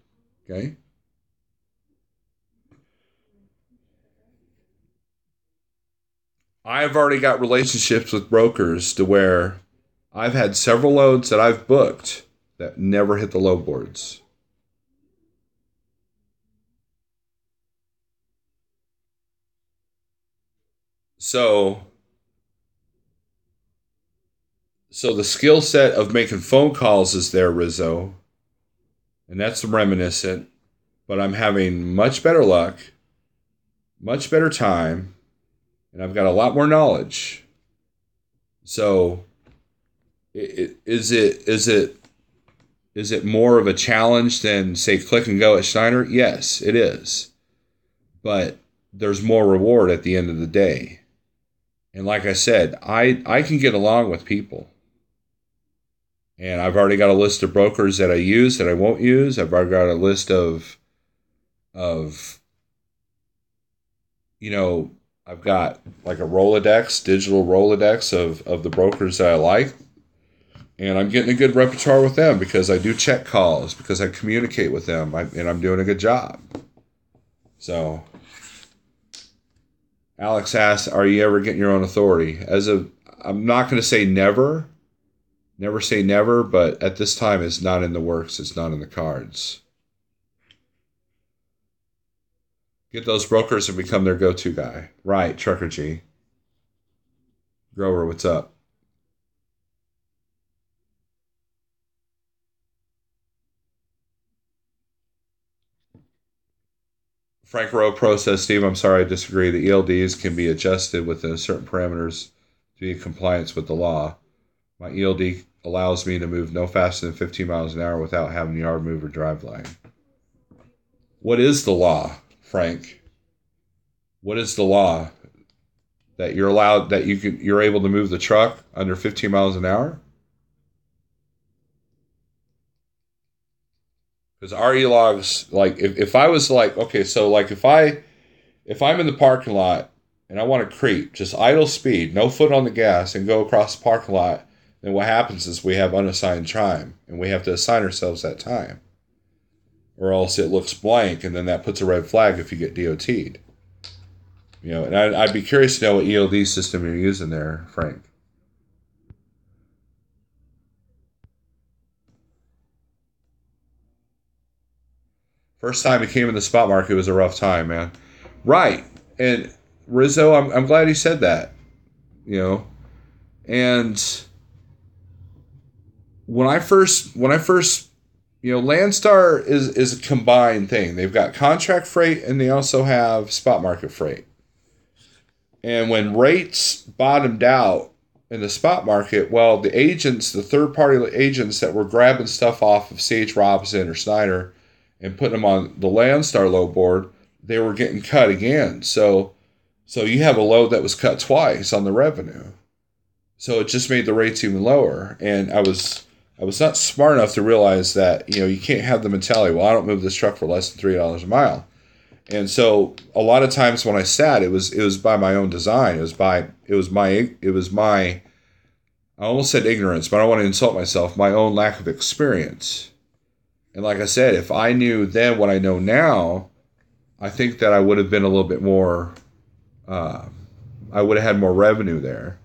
Okay? I've already got relationships with brokers to where I've had several loads that I've booked that never hit the low boards. So the skill set of making phone calls is there, Rizzo. And that's reminiscent. But I'm having much better luck, much better time, and I've got a lot more knowledge So, is it more of a challenge than say click and go at Schneider? Yes, it is. But there's more reward at the end of the day. And like I said, I can get along with people. And I've already got a list of brokers that I use that I won't use. I've already got a list of you know, I've got like a Rolodex, digital Rolodex of the brokers that I like. And I'm getting a good repertoire with them because I do check calls, because I communicate with them, and I'm doing a good job. So, Alex asks, are you ever getting your own authority? I'm not going to say never. Never say never, but at this time it's not in the works. It's not in the cards. Get those brokers and become their go-to guy. Right, Trucker G. Grover, what's up? Frank Rowe Pro says, Steve, I'm sorry, I disagree. The ELDs can be adjusted within certain parameters to be in compliance with the law. My ELD allows me to move no faster than 15 miles an hour without having yard move or drive line. What is the law, Frank? What is the law? That you're allowed, that you're able to move the truck under 15 miles an hour? Because RE logs, like if I was like, okay, so like if I'm in the parking lot and I want to creep, just idle speed, no foot on the gas, and go across the parking lot, then what happens is we have unassigned time, and we have to assign ourselves that time, or else it looks blank, and then that puts a red flag if you get DOT'd. And I'd be curious to know what ELD system you're using there, Frank. First time it came in the spot market was a rough time, man. Right. And Rizzo, I'm glad he said that. And when I first Landstar is a combined thing. They've got contract freight and they also have spot market freight. And when rates bottomed out in the spot market, well, the third party agents that were grabbing stuff off of C.H. Robinson or Snyder and putting them on the Landstar load board, they were getting cut again. So you have a load that was cut twice on the revenue. So it just made the rates even lower. And I was not smart enough to realize that, you can't have the mentality, well, I don't move this truck for less than $3 a mile. And so a lot of times when I sat, it was by my own design. It was my I almost said ignorance, but I don't want to insult myself, my own lack of experience. And like I said, if I knew then what I know now, I think that I would have been a little bit more, I would have had more revenue there.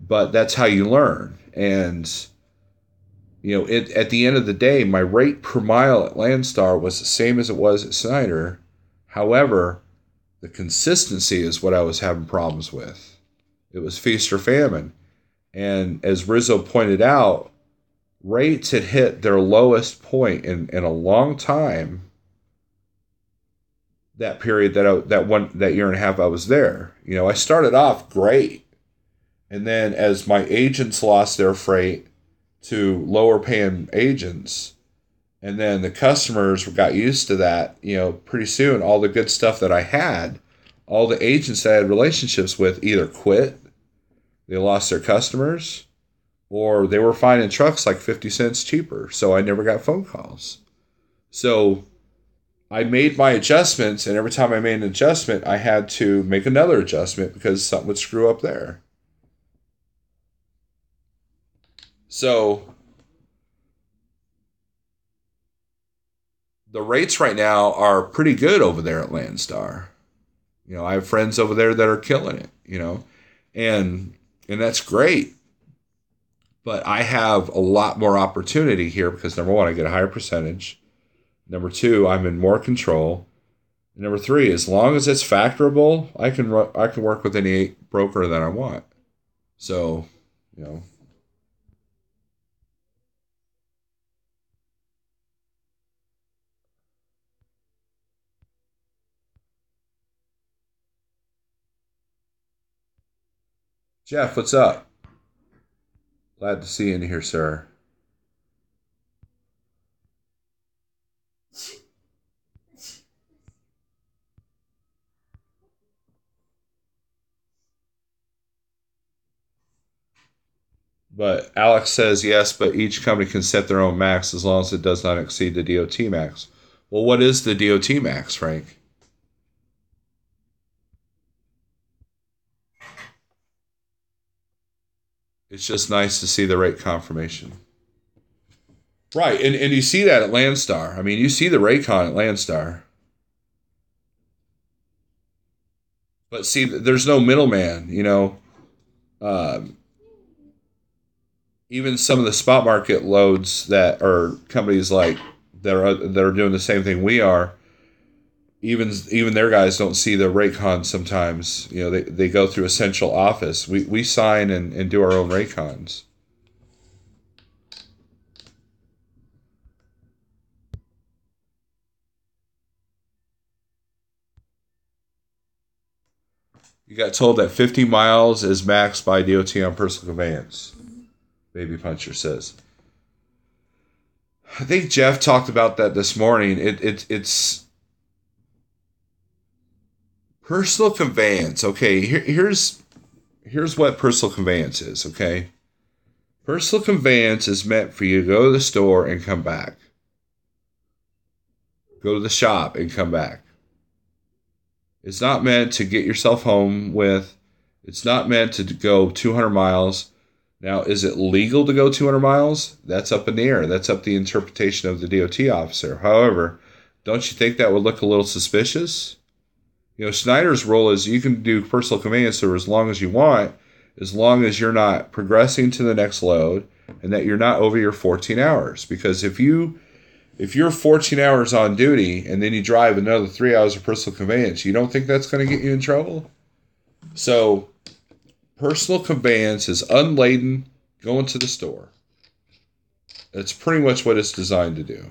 But that's how you learn. And, at the end of the day, my rate per mile at Landstar was the same as it was at Snyder. However, the consistency is what I was having problems with. It was feast or famine. And as Rizzo pointed out, rates had hit their lowest point in a long time. That period that year and a half I was there. I started off great. And then as my agents lost their freight to lower paying agents, and then the customers got used to that, pretty soon all the good stuff that I had, all the agents that I had relationships with either quit, they lost their customers, or they were finding trucks like 50 cents cheaper. So I never got phone calls. So I made my adjustments, and every time I made an adjustment, I had to make another adjustment because something would screw up there. So the rates right now are pretty good over there at Landstar. I have friends over there that are killing it, and that's great. But I have a lot more opportunity here because number one, I get a higher percentage. Number two, I'm in more control. And number three, as long as it's factorable, I can work with any broker that I want. So, Jeff, what's up? Glad to see you in here, sir. But Alex says yes, but each company can set their own max as long as it does not exceed the DOT max. Well, what is the DOT max, Frank? It's just nice to see the rate confirmation. Right, and you see that at Landstar. I mean, you see the Raycon at Landstar. But see, there's no middleman, you know. Even some of the spot market loads that are companies like that are doing the same thing we are, even their guys don't see the Raycon sometimes. You know, they go through a central office. We sign and do our own Raycons. You got told that 50 miles is max by DOT on personal conveyance. Baby Puncher says. I think Jeff talked about that this morning. It's personal conveyance. Okay, here's what personal conveyance is. Okay, personal conveyance is meant for you to go to the store and come back. Go to the shop and come back. It's not meant to get yourself home with. It's not meant to go 200 miles. Now, is it legal to go 200 miles? That's up in the air. That's up to the interpretation of the DOT officer. However, don't you think that would look a little suspicious? You know, Schneider's rule is you can do personal conveyance for as long as you want, as long as you're not progressing to the next load and that you're not over your 14 hours. Because if you're 14 hours on duty and then you drive another 3 hours of personal conveyance, you don't think that's going to get you in trouble? So, personal conveyance is unladen, going to the store. That's pretty much what it's designed to do.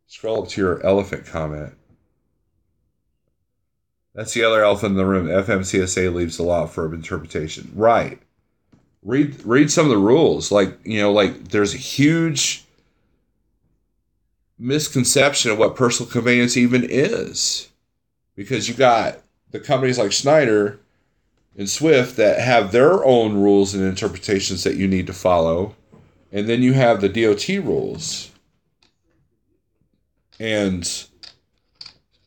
Scroll up to your elephant comment. That's the other elephant in the room. FMCSA leaves a lot for interpretation. Right. Read some of the rules. Like there's a huge misconception of what personal conveyance even is. Because you got the companies like Schneider and Swift that have their own rules and interpretations that you need to follow. And then you have the DOT rules. And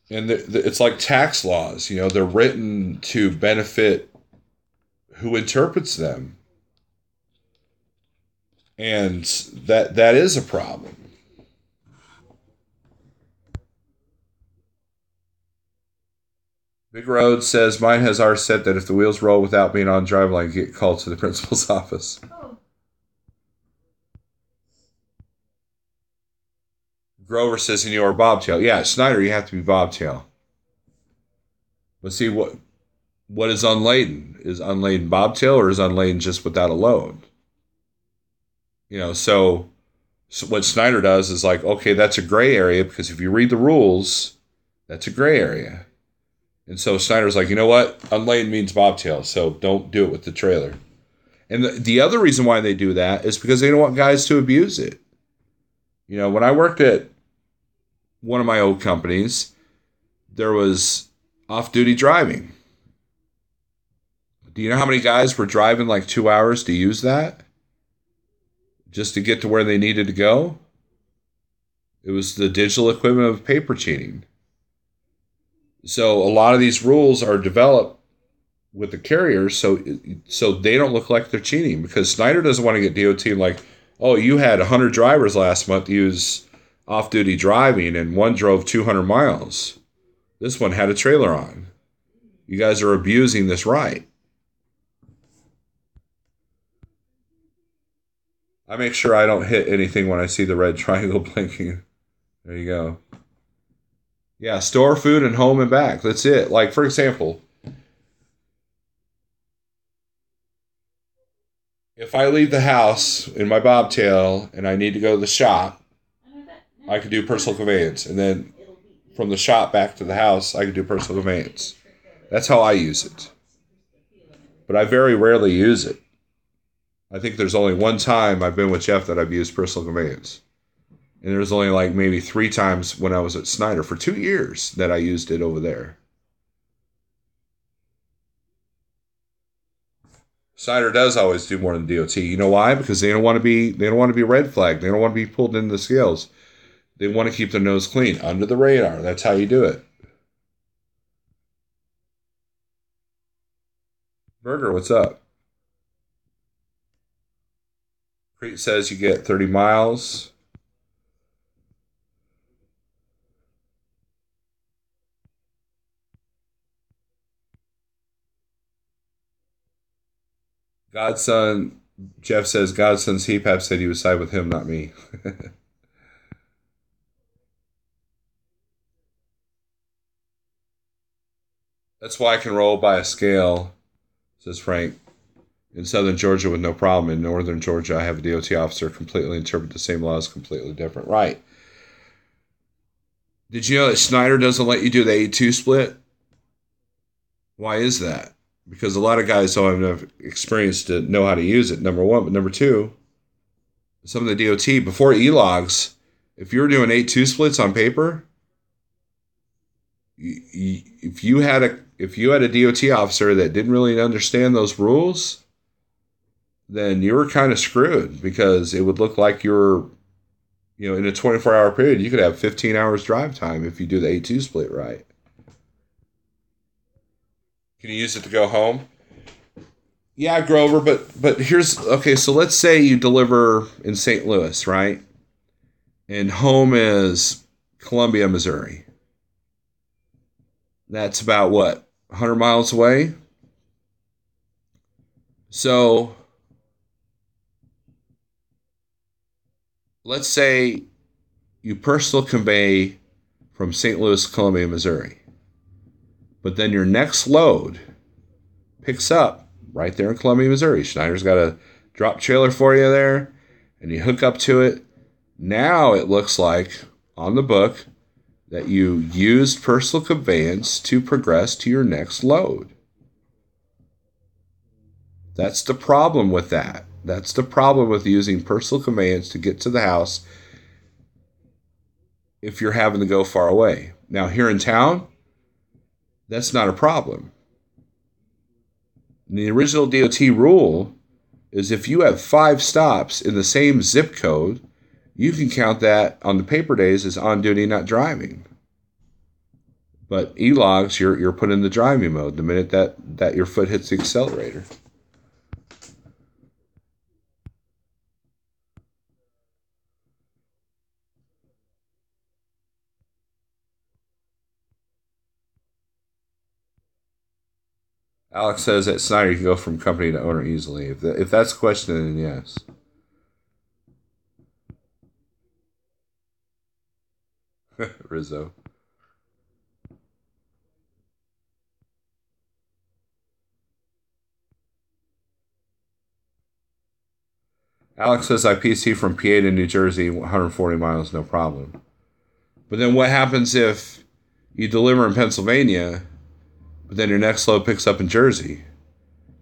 it's like tax laws. You know, they're written to benefit who interprets them. And that is a problem. Big Road says, mine has ours set that if the wheels roll without being on driveline, get called to the principal's office. Oh. Grover says, and you're bobtail. Yeah, Schneider, you have to be bobtail. Let's see what is unladen. Is unladen bobtail or is unladen just without a load? You know, so what Schneider does is like, okay, that's a gray area because if you read the rules, that's a gray area. And so Schneider's like, you know what? Unladen means bobtail, so don't do it with the trailer. And the other reason why they do that is because they don't want guys to abuse it. You know, when I worked at one of my old companies, there was off-duty driving. Do you know how many guys were driving like 2 hours to use that? Just to get to where they needed to go? It was the digital equivalent of paper cheating. So a lot of these rules are developed with the carriers so they don't look like they're cheating because Schneider doesn't want to get DOT like, oh, you had 100 drivers last month use off-duty driving and one drove 200 miles. This one had a trailer on. You guys are abusing this right. I make sure I don't hit anything when I see the red triangle blinking. There you go. Yeah, store food and home and back. That's it. Like, for example, if I leave the house in my bobtail and I need to go to the shop, I could do personal conveyance. And then from the shop back to the house, I could do personal conveyance. That's how I use it. But I very rarely use it. I think there's only one time I've been with Jeff that I've used personal conveyance. And there was only like maybe 3 times when I was at Snyder for 2 years that I used it over there. Snyder does always do more than DOT. You know why? Because they don't want to be red flagged. They don't want to be pulled into the scales. They want to keep their nose clean, under the radar. That's how you do it. Burger, what's up? Crete says you get 30 miles. Godson, Jeff says Godson's HEPAP said he would side with him, not me. That's why I can roll by a scale, says Frank. In southern Georgia with no problem. In northern Georgia, I have a DOT officer completely interpret the same laws completely different. Right. Did you know that Snyder doesn't let you do the 8-2 split? Why is that? Because a lot of guys don't have enough experience to know how to use it, number one. But number two, some of the DOT, before E-logs, if you were doing 8-2 splits on paper, if you had a DOT officer that didn't really understand those rules, then you were kind of screwed, because it would look like you're, in a 24-hour period, you could have 15 hours drive time if you do the 8-2 split right. Can you use it to go home? Yeah, Grover, but here's, okay, so let's say you deliver in St. Louis, right? And home is Columbia, Missouri. That's about what? 100 miles away? So let's say you personal convey from St. Louis to Columbia, Missouri. But then your next load picks up right there in Columbia, Missouri. Schneider's got a drop trailer for you there, and you hook up to it. Now it looks like on the book that you used personal conveyance to progress to your next load. That's the problem with that. That's the problem with using personal conveyance to get to the house if you're having to go far away. Now, here in town, that's not a problem. And the original DOT rule is if you have 5 stops in the same zip code, you can count that on the paper days as on duty, not driving. But E-logs, you're put in the driving mode the minute that your foot hits the accelerator. Alex says at Snyder you can go from company to owner easily. If that's the question, then yes. Rizzo. Alex says I PC from PA to New Jersey, 140 miles, no problem. But then what happens if you deliver in Pennsylvania, but then your next load picks up in Jersey?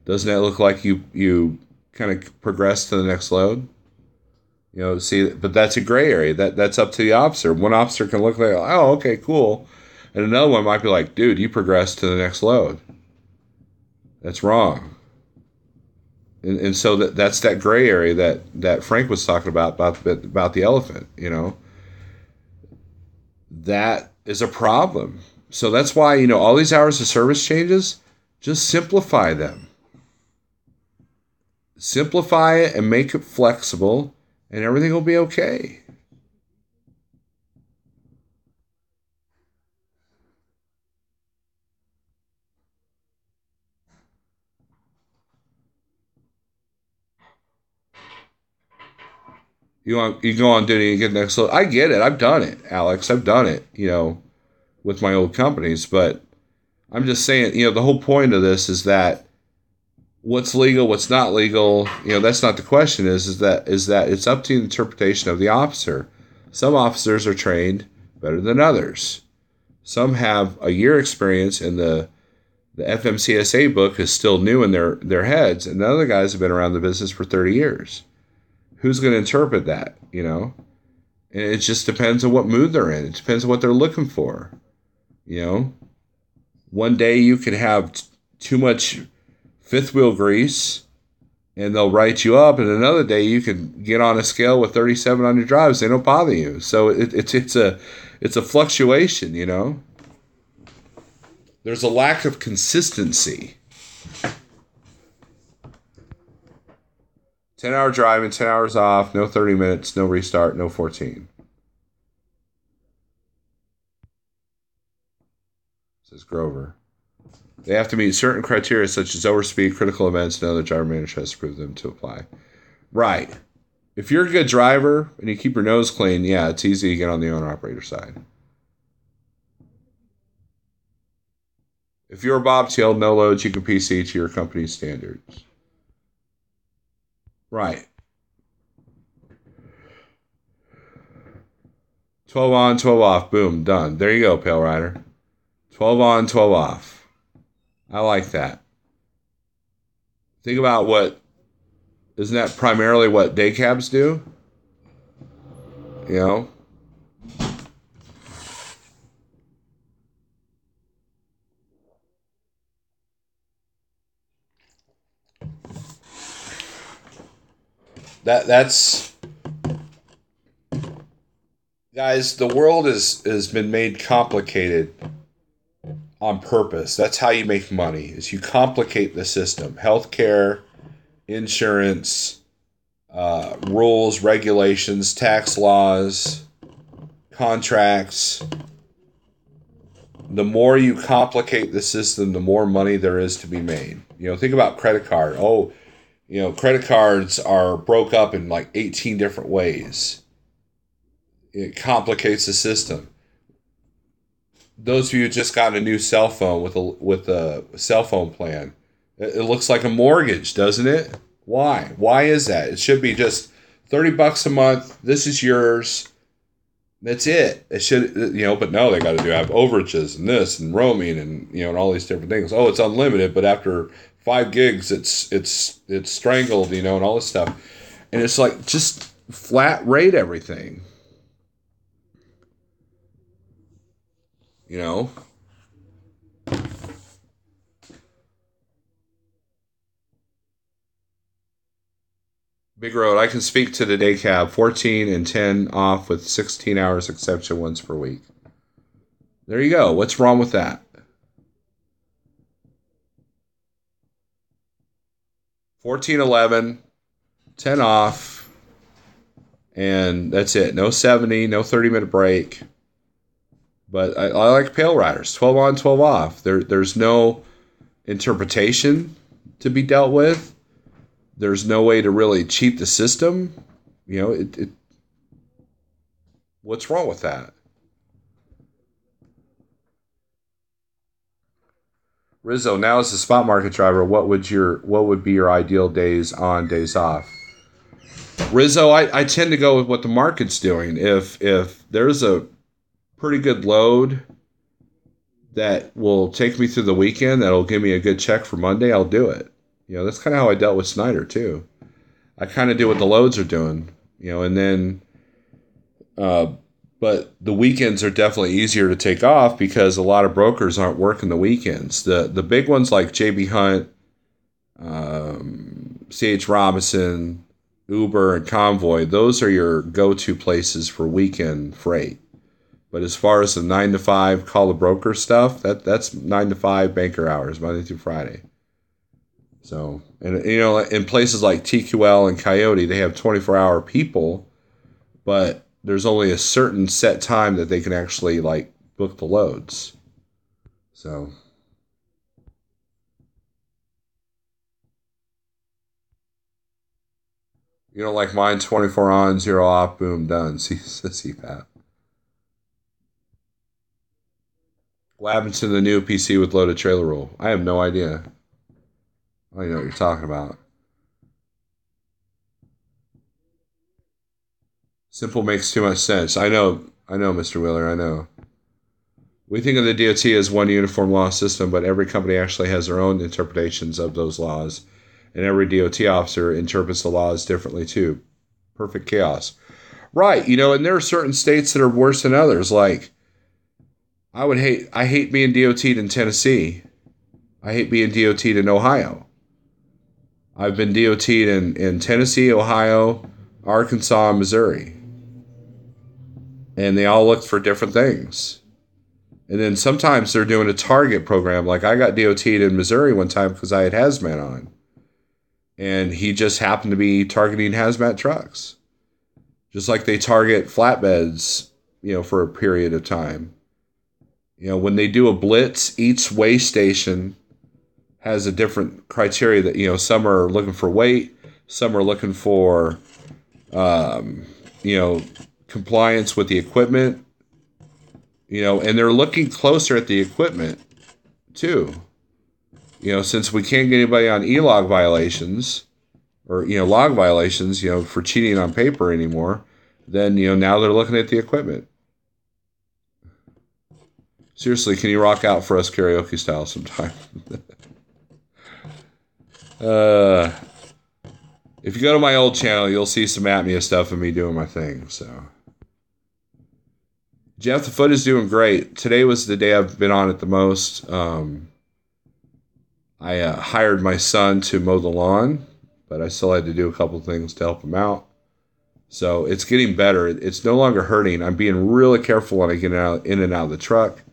Doesn't that look like you kind of progress to the next load? See, but that's a gray area. That's up to the officer. One officer can look like, oh, okay, cool. And another one might be like, dude, you progressed to the next load. That's wrong. And so that's that gray area that Frank was talking about the elephant, That is a problem. So that's why, all these hours of service changes, just simplify them. Simplify it and make it flexible, and everything will be okay. You go on duty and get next load. I get it. I've done it, Alex. I've done it, with my old companies. But I'm just saying, the whole point of this is that what's legal, what's not legal, that's not the question. Is that it's up to the interpretation of the officer. Some officers are trained better than others. Some have a year experience in the The FMCSA book is still new in their heads, and the other guys have been around the business for 30 years. Who's going to interpret that, And it just depends on what mood they're in. It depends on what they're looking for, One day you can have too much fifth wheel grease and they'll write you up, and another day you can get on a scale with 37 on your drives. They don't bother you. So it's a fluctuation, There's a lack of consistency. 10-hour driving, 10 hours off, no 30 minutes, no restart, no 14. Says Grover. They have to meet certain criteria such as overspeed, critical events, and other driver manager has to prove them to apply. Right. If you're a good driver and you keep your nose clean, yeah, it's easy to get on the owner-operator side. If you're a bobtail, no loads, you can PC to your company's standards. Right. 12 on, 12 off. Boom, done. There you go, Pale Rider. 12 on, 12 off. I like that. Think about isn't that primarily what day cabs do? That's guys, the world has been made complicated on purpose. That's how you make money, is you complicate the system. Healthcare, insurance, rules, regulations, tax laws, contracts. The more you complicate the system, the more money there is to be made. Think about credit card. Credit cards are broke up in like 18 different ways. It complicates the system. Those of you who just got a new cell phone with a cell phone plan, it looks like a mortgage, doesn't it? Why? Why is that? It should be just $30 a month. This is yours. That's it. It should, but no, they got to have overages and this and roaming and and all these different things. Oh, it's unlimited, but after 5 gigs, it's strangled, and all this stuff. And it's like just flat rate everything. Big Road, I can speak to the day cab. 14 and 10 off with 16 hours exception once per week. There you go. What's wrong with that? 14, 11, 10 off, and that's it. No 70, no 30-minute break. But I like Pale Riders. 12 on, 12 off. There's no interpretation to be dealt with. There's no way to really cheat the system. What's wrong with that? Rizzo, now as a spot market driver, what would be your ideal days on, days off? Rizzo, I tend to go with what the market's doing. If there's a pretty good load that will take me through the weekend, that'll give me a good check for Monday, I'll do it. That's kind of how I dealt with Snyder too. I kind of do what the loads are doing, and then, but the weekends are definitely easier to take off because a lot of brokers aren't working the weekends. The big ones like JB Hunt, C.H. Robinson, Uber, and Convoy, those are your go-to places for weekend freight. But as far as the 9 to 5 call the broker stuff, that's 9 to 5 banker hours, Monday through Friday. So, and in places like TQL and Coyote, they have 24-hour people, but there's only a certain set time that they can actually book the loads. So, like mine, 24 on, 0 off, boom, done. See Pat. What happened to the new PC with loaded trailer roll? I have no idea. I don't even know what you're talking about. Simple makes too much sense. I know, Mr. Wheeler, I know. we think of the DOT as one uniform law system, but every company actually has their own interpretations of those laws. And every DOT officer interprets the laws differently too. Perfect chaos. Right, and there are certain states that are worse than others. Like, I hate being DOT'd in Tennessee. I hate being DOT'd in Ohio. I've been DOT'd in Tennessee, Ohio, Arkansas, and Missouri. And they all looked for different things. And then sometimes they're doing a target program. Like, I got DOT'd in Missouri one time because I had hazmat on. And he just happened to be targeting hazmat trucks. Just like they target flatbeds, for a period of time. When they do a blitz, each way station has a different criteria that, some are looking for weight, some are looking for, compliance with the equipment, and they're looking closer at the equipment too. Since we can't get anybody on e-log violations or, log violations, for cheating on paper anymore, then, now they're looking at the equipment. Seriously, can you rock out for us karaoke style sometime? If you go to my old channel, you'll see some Atmia stuff of me doing my thing, so. Jeff the Foot is doing great. Today was the day I've been on it the most. I hired my son to mow the lawn, but I still had to do a couple things to help him out. So it's getting better. It's no longer hurting. I'm being really careful when I get in and out of the truck.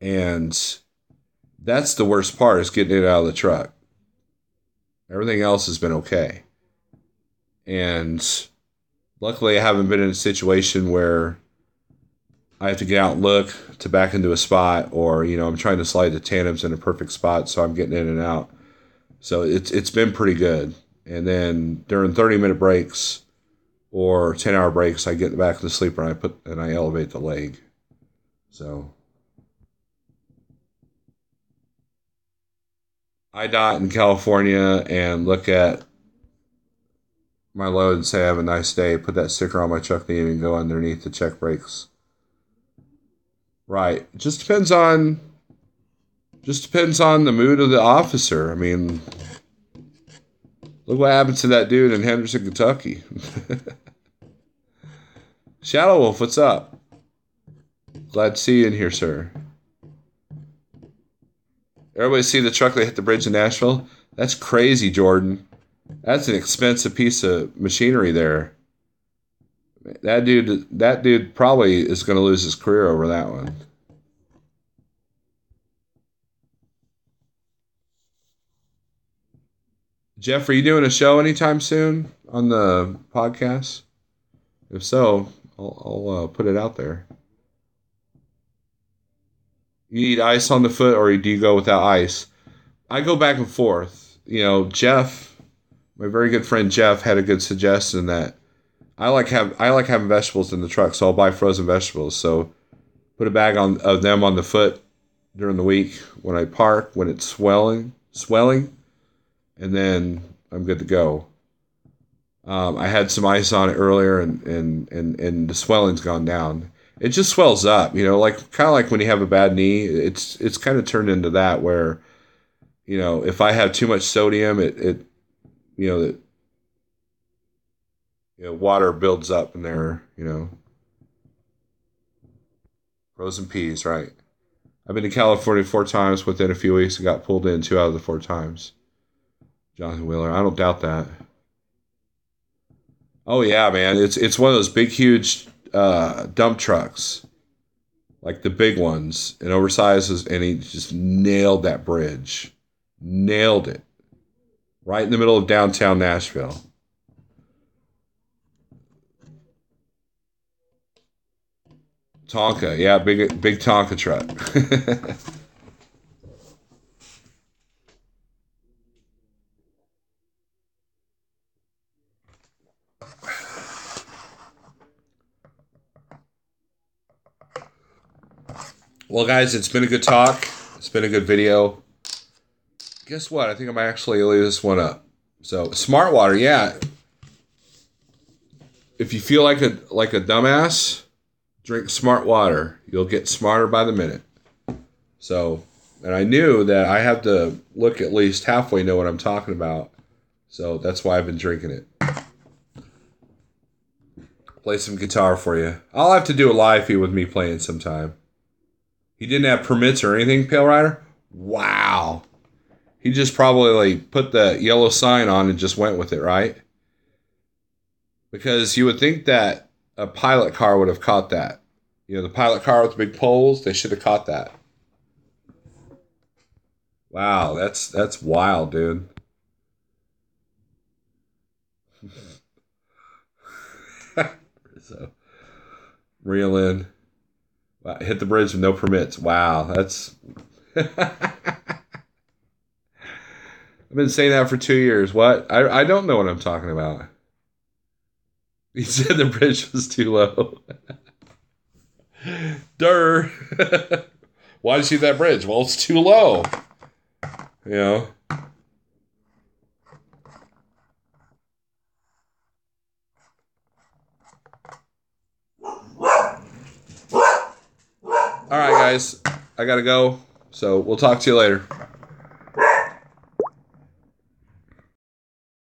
And that's the worst part, is getting it out of the truck. Everything else has been okay. And luckily I haven't been in a situation where I have to get out and look to back into a spot, or, I'm trying to slide the tandems in a perfect spot, so I'm getting in and out. So it's been pretty good. And then during 30-minute breaks or 10-hour breaks, I get back in the sleeper and I elevate the leg. So I dot in California and look at my load and say, have a nice day, put that sticker on my truck knee and go underneath to check brakes. Right. It just depends on the mood of the officer. I mean, look what happened to that dude in Henderson, Kentucky. Shadow Wolf, what's up? Glad to see you in here, sir. Everybody see the truck that hit the bridge in Nashville? That's crazy, Jordan. That's an expensive piece of machinery there. That dude probably is going to lose his career over that one. Jeff, are you doing a show anytime soon on the podcast? If so, I'll put it out there. You need ice on the foot, or do you go without ice? I go back and forth. Jeff, my very good friend Jeff, had a good suggestion that I like having vegetables in the truck, so I'll buy frozen vegetables. So put a bag of them on the foot during the week when I park, when it's swelling, and then I'm good to go. I had some ice on it earlier, and the swelling's gone down. It just swells up, kind of like when you have a bad knee. It's kind of turned into that where, if I have too much sodium, water builds up in there, Frozen peas, right. I've been to California 4 times within a few weeks and got pulled in 2 out of the 4 times. Jonathan Wheeler, I don't doubt that. Oh yeah, man. It's one of those big, huge dump trucks. Like the big ones. And oversized, and he just nailed that bridge. Nailed it. Right in the middle of downtown Nashville. Tonka, yeah, big Tonka truck. Well, guys, it's been a good talk. It's been a good video. Guess what? I think I might actually leave this one up. So, Smart Water, yeah. If you feel like a dumbass, drink smart water. You'll get smarter by the minute. So, and I knew that I have to look at least halfway know what I'm talking about. So that's why I've been drinking it. Play some guitar for you. I'll have to do a live feed with me playing sometime. He didn't have permits or anything, Pale Rider? Wow. He just probably like put the yellow sign on and just went with it, right? Because you would think that a pilot car would have caught that. You know, the pilot car with the big poles, they should have caught that. Wow, that's wild, dude. So, reel in. Wow, hit the bridge with no permits. Wow, that's... I've been saying that for 2 years. What? I don't know what I'm talking about. He said the bridge was too low. Durr. Why did you see that bridge? Well, it's too low. You know? All right, guys. I got to go. So we'll talk to you later.